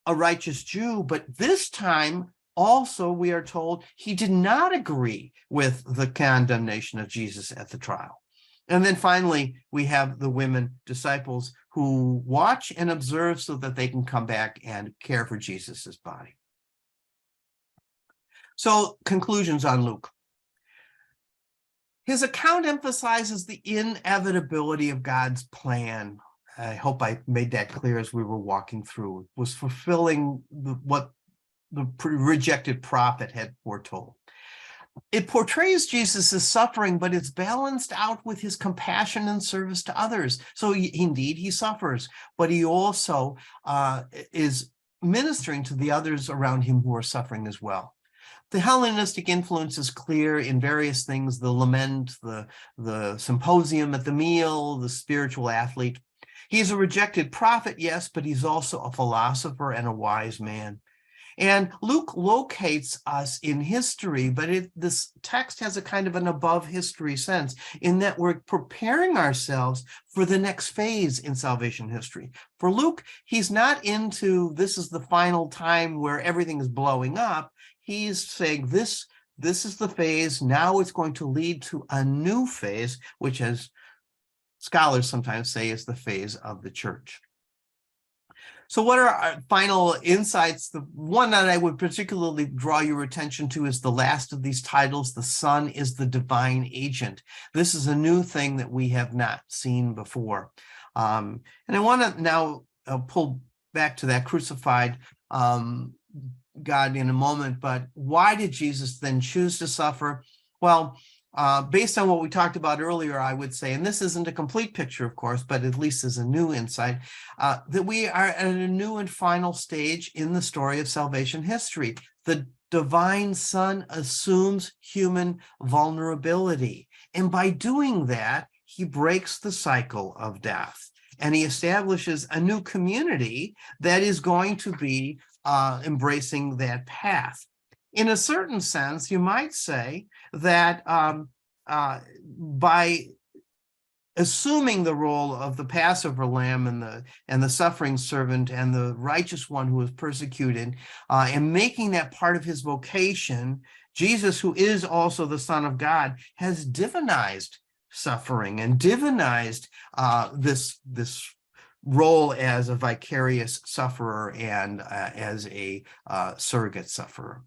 a righteous Jew, but this time also we are told he did not agree with the condemnation of Jesus at the trial. And then finally, we have the women disciples who watch and observe so that they can come back and care for Jesus's body. So, conclusions on Luke. His account emphasizes the inevitability of God's plan. I hope I made that clear as we were walking through. It was fulfilling what the rejected prophet had foretold. It portrays Jesus' suffering, but it's balanced out with his compassion and service to others. So indeed, he suffers, but he also is ministering to the others around him who are suffering as well. The Hellenistic influence is clear in various things: the lament, the symposium at the meal, the spiritual athlete. He's a rejected prophet, yes, but he's also a philosopher and a wise man. And Luke locates us in history, but this text has a kind of an above history sense in that we're preparing ourselves for the next phase in salvation history. For Luke, he's not into this is the final time where everything is blowing up. He's saying this is the phase. Now it's going to lead to a new phase, which, as scholars sometimes say, is the phase of the church. So what are our final insights? The one that I would particularly draw your attention to is the last of these titles. The Son is the divine agent. This is a new thing that we have not seen before. And I want to now pull back to that crucified God in a moment, but why did Jesus then choose to suffer? Well, based on what we talked about earlier, I would say, and this isn't a complete picture, of course, but at least is a new insight, that we are at a new and final stage in the story of salvation history. The divine Son assumes human vulnerability, and by doing that, he breaks the cycle of death, and he establishes a new community that is going to be embracing that path. In a certain sense, you might say that by assuming the role of the Passover lamb and the suffering servant and the righteous one who was persecuted, and making that part of his vocation, Jesus, who is also the Son of God, has divinized suffering and divinized this role as a vicarious sufferer and as a surrogate sufferer.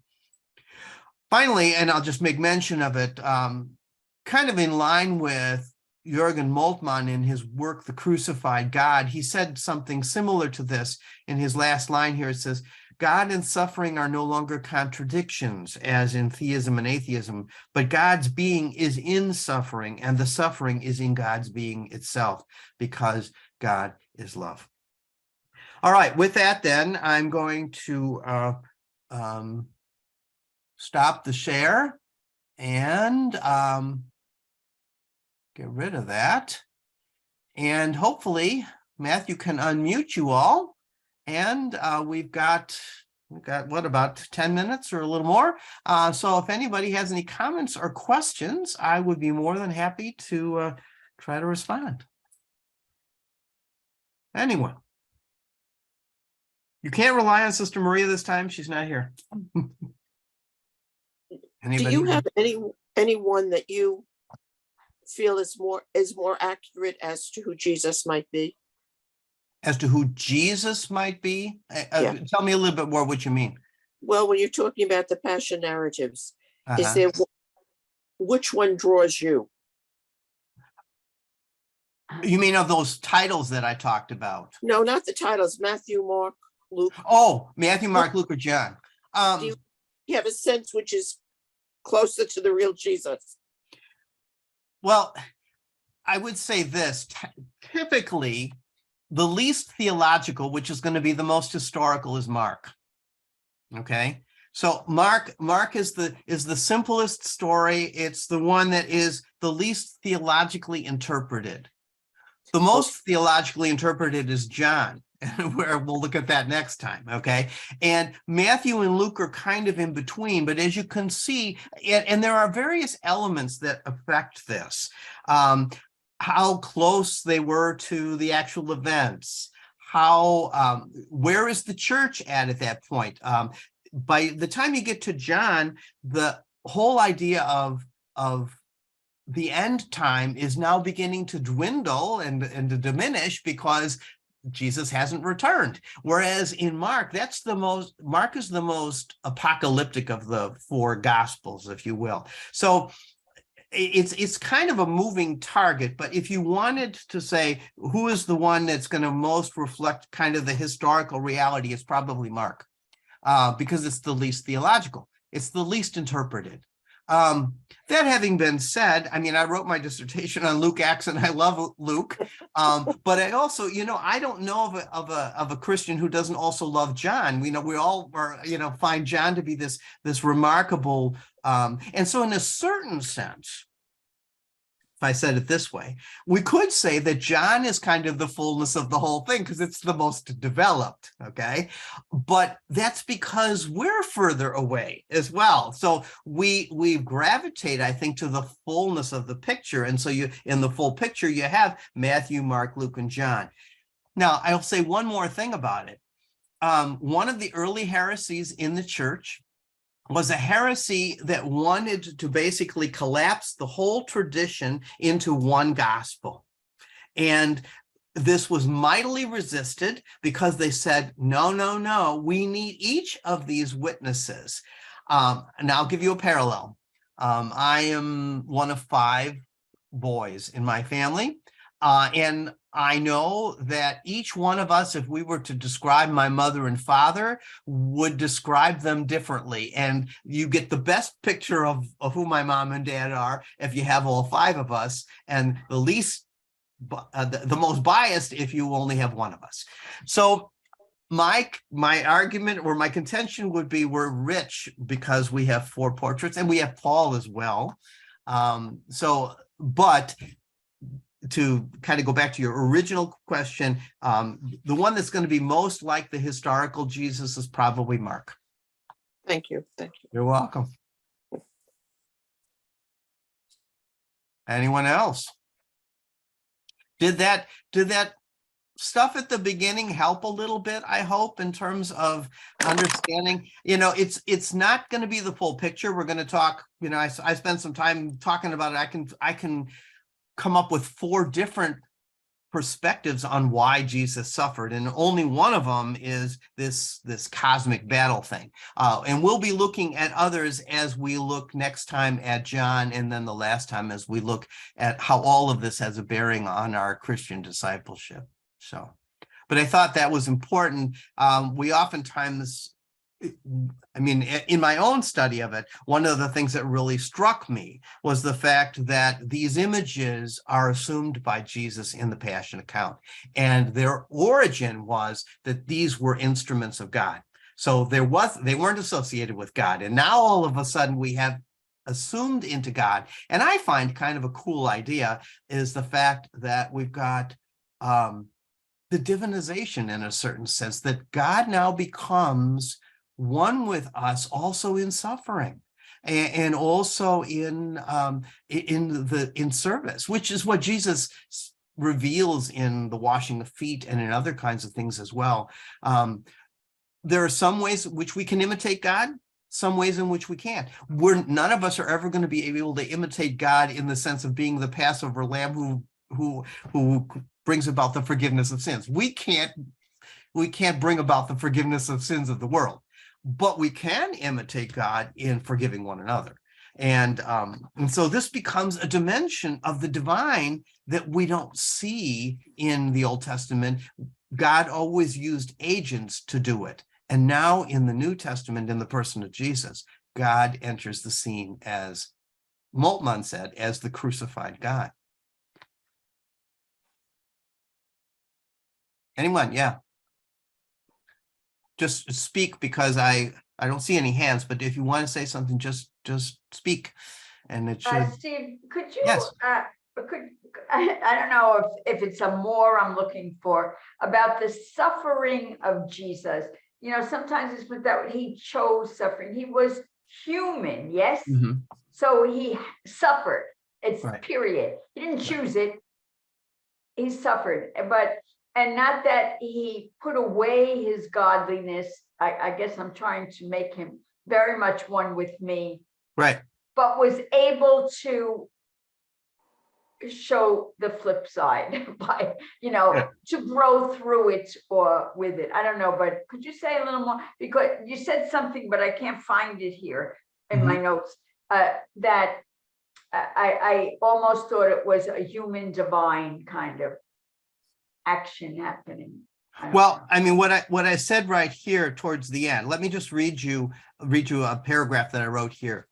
Finally, and I'll just make mention of it, kind of in line with Jürgen Moltmann in his work, The Crucified God, he said something similar to this in his last line here. It says, God and suffering are no longer contradictions, as in theism and atheism, but God's being is in suffering, and the suffering is in God's being itself, because God is love. All right, with that then, I'm going to stop the share and get rid of that. And hopefully Matthew can unmute you all. And we've got what, about 10 minutes or a little more. So if anybody has any comments or questions, I would be more than happy to try to respond. Anyone? You can't rely on Sister Maria this time. She's not here. Anybody? Do you have anyone that you feel is more accurate as to who Jesus might be? As to who Jesus might be? Tell me a little bit more what you mean. Well, when you're talking about the passion narratives, is there, which one draws you? You mean of those titles that I talked about? No, not the titles. Matthew, Mark, Luke. Oh, Matthew, Mark, Luke, or John. Do you have a sense which is closer to the real Jesus? Well, I would say this. Typically, the least theological, which is going to be the most historical, is Mark. Okay, so Mark is the simplest story. It's the one that is the least theologically interpreted. The most theologically interpreted is John, where we'll look at that next time. Okay, and Matthew and Luke are kind of in between, but as you can see, and there are various elements that affect this. How close they were to the actual events, where is the church at that point? By the time you get to John, the whole idea of the end time is now beginning to dwindle and to diminish because Jesus hasn't returned. Whereas in Mark, Mark is the most apocalyptic of the four gospels, if you will. So it's kind of a moving target, but if you wanted to say who is the one that's going to most reflect kind of the historical reality, it's probably Mark, because it's the least theological, it's the least interpreted. That having been said, I mean, I wrote my dissertation on Luke Acts, and I love Luke, but I also, I don't know of a Christian who doesn't also love John. We all are, find John to be this remarkable, and so in a certain sense, if I said it this way, we could say that John is kind of the fullness of the whole thing because it's the most developed, okay? But that's because we're further away as well. So we gravitate, I think, to the fullness of the picture. And so in the full picture, you have Matthew, Mark, Luke, and John. Now, I'll say one more thing about it. One of the early heresies in the church was a heresy that wanted to basically collapse the whole tradition into one gospel. And this was mightily resisted because they said, no, we need each of these witnesses. And I'll give you a parallel. I am one of 5 boys in my family, and I know that each one of us, if we were to describe my mother and father, would describe them differently. And you get the best picture of who my mom and dad are if you have all 5 of us, and the most biased if you only have one of us. So my argument or my contention would be we're rich because we have 4 portraits, and we have Paul as well. But to kind of go back to your original question, the one that's going to be most like the historical Jesus is probably Mark. Thank you. You're welcome. Anyone else? Did that stuff at the beginning help a little bit, I hope, in terms of understanding? It's not going to be the full picture. We're going to talk, I spent some time talking about it. I can come up with 4 different perspectives on why Jesus suffered, and only one of them is this cosmic battle thing. And we'll be looking at others as we look next time at John, and then the last time as we look at how all of this has a bearing on our Christian discipleship. So, but I thought that was important. We oftentimes, in my own study of it, one of the things that really struck me was the fact that these images are assumed by Jesus in the Passion account, and their origin was that these were instruments of God. So they weren't associated with God. And now all of a sudden we have assumed into God. And I find kind of a cool idea is the fact that we've got the divinization in a certain sense, that God now becomes one with us also in suffering and also in service, which is what Jesus reveals in the washing of feet and in other kinds of things as well. There are some ways in which we can imitate God, some ways in which we can't. None of us are ever going to be able to imitate God in the sense of being the Passover lamb who brings about the forgiveness of sins. We can't bring about the forgiveness of sins of the world, but we can imitate God in forgiving one another. And so this becomes a dimension of the divine that we don't see in the Old Testament. God always used agents to do it. And now in the New Testament, in the person of Jesus, God enters the scene, as Moltmann said, as the crucified God. Anyone? Yeah. Just speak, because I don't see any hands, but if you want to say something, just speak. And it should. Steve, could you, yes. I don't know if it's a more I'm looking for about the suffering of Jesus. You know, sometimes it's with that he chose suffering. He was human, yes? Mm-hmm. So he suffered. It's right. Period. He didn't choose it. He suffered, and not that he put away his godliness. I guess I'm trying to make him very much one with me. Right. But was able to show the flip side by, to grow through it or with it. I don't know, but could you say a little more? Because you said something, but I can't find it here in my notes, that I almost thought it was a human divine kind of action happening. Well, I mean, what I said right here towards the end, let me just read you a paragraph that I wrote here.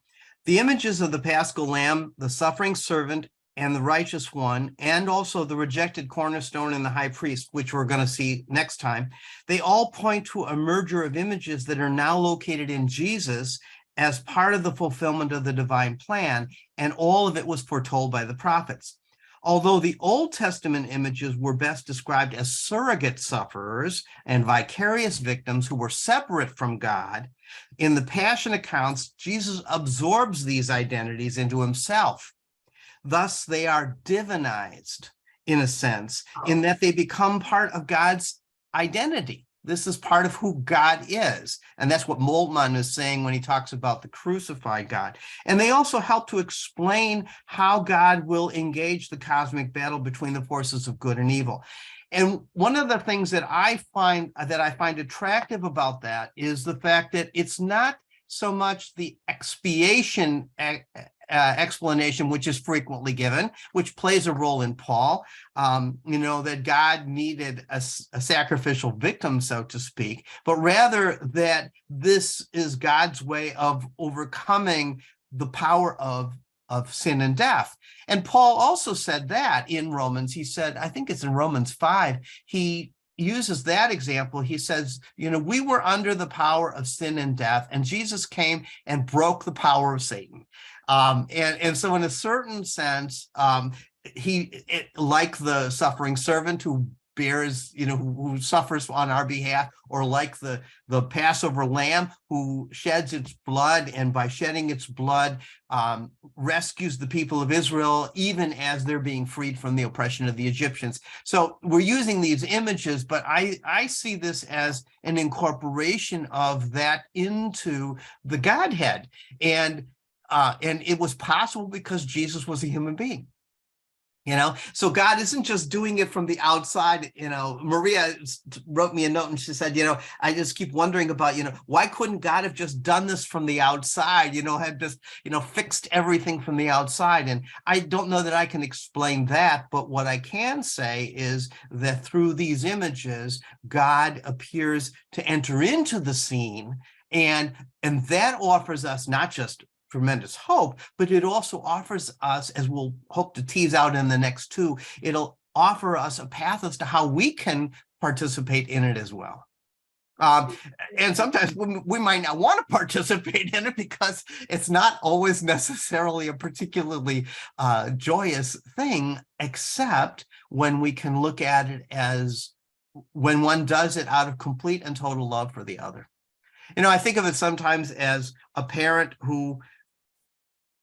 The images of the Paschal Lamb, the suffering servant, and the righteous one, and also the rejected cornerstone and the high priest, which we're going to see next time, they all point to a merger of images that are now located in Jesus as part of the fulfillment of the divine plan, and all of it was foretold by the prophets. Although the Old Testament images were best described as surrogate sufferers and vicarious victims who were separate from God, in the Passion accounts, Jesus absorbs these identities into himself. Thus, they are divinized, in a sense, in that they become part of God's identity. This is part of who God is. And that's what Moltmann is saying when he talks about the crucified God. And they also help to explain how God will engage the cosmic battle between the forces of good and evil. And one of the things that I find attractive about that is the fact that it's not so much the expiation explanation, which is frequently given, which plays a role in Paul, that God needed a sacrificial victim, so to speak, but rather that this is God's way of overcoming the power of sin and death. And Paul also said that in Romans. He said, I think it's in Romans 5, he uses that example. He says, we were under the power of sin and death, and Jesus came and broke the power of Satan. And so in a certain sense, like the suffering servant who bears, who suffers on our behalf, or like the Passover lamb who sheds its blood, and by shedding its blood, rescues the people of Israel, even as they're being freed from the oppression of the Egyptians. So we're using these images, but I see this as an incorporation of that into the Godhead. And it was possible because Jesus was a human being. So God isn't just doing it from the outside. Maria wrote me a note and she said, I just keep wondering about, why couldn't God have just done this from the outside, have just, fixed everything from the outside? And I don't know that I can explain that, but what I can say is that through these images, God appears to enter into the scene, and that offers us not just tremendous hope, but it also offers us, as we'll hope to tease out in the next two, it'll offer us a path as to how we can participate in it as well. And sometimes we might not want to participate in it because it's not always necessarily a particularly joyous thing, except when we can look at it as when one does it out of complete and total love for the other. I think of it sometimes as a parent who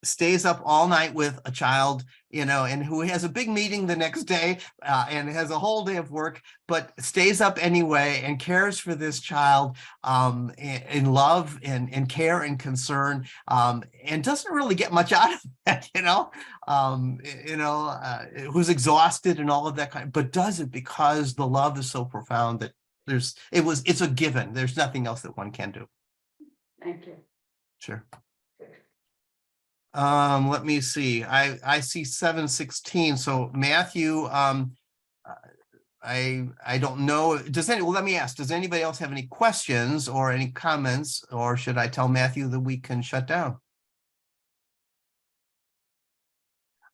stays up all night with a child, and who has a big meeting the next day and has a whole day of work, but stays up anyway and cares for this child in love and care and concern, and doesn't really get much out of that, who's exhausted and all of that but does it because the love is so profound that it's a given. There's nothing else that one can do. Thank you. Sure. Let me see. I see 7:16. So Matthew, I don't know. Let me ask, does anybody else have any questions or any comments, or should I tell Matthew that we can shut down?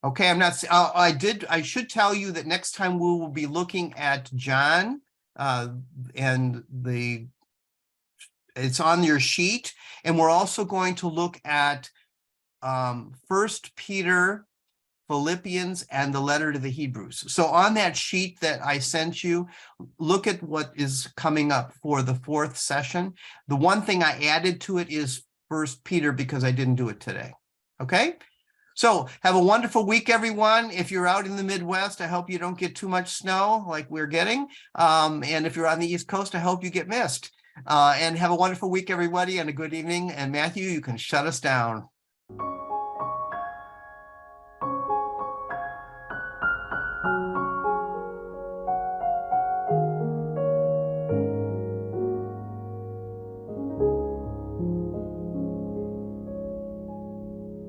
Okay, I'm not, I should tell you that next time we will be looking at John, and it's on your sheet. And we're also going to look at 1 Peter, Philippians, and the letter to the Hebrews. So on that sheet that I sent you, look at what is coming up for the 4th session. The one thing I added to it is 1 Peter because I didn't do it today. Okay? So have a wonderful week, everyone. If you're out in the Midwest, I hope you don't get too much snow like we're getting. And if you're on the East Coast, I hope you get missed. And have a wonderful week, everybody, and a good evening. And Matthew, you can shut us down.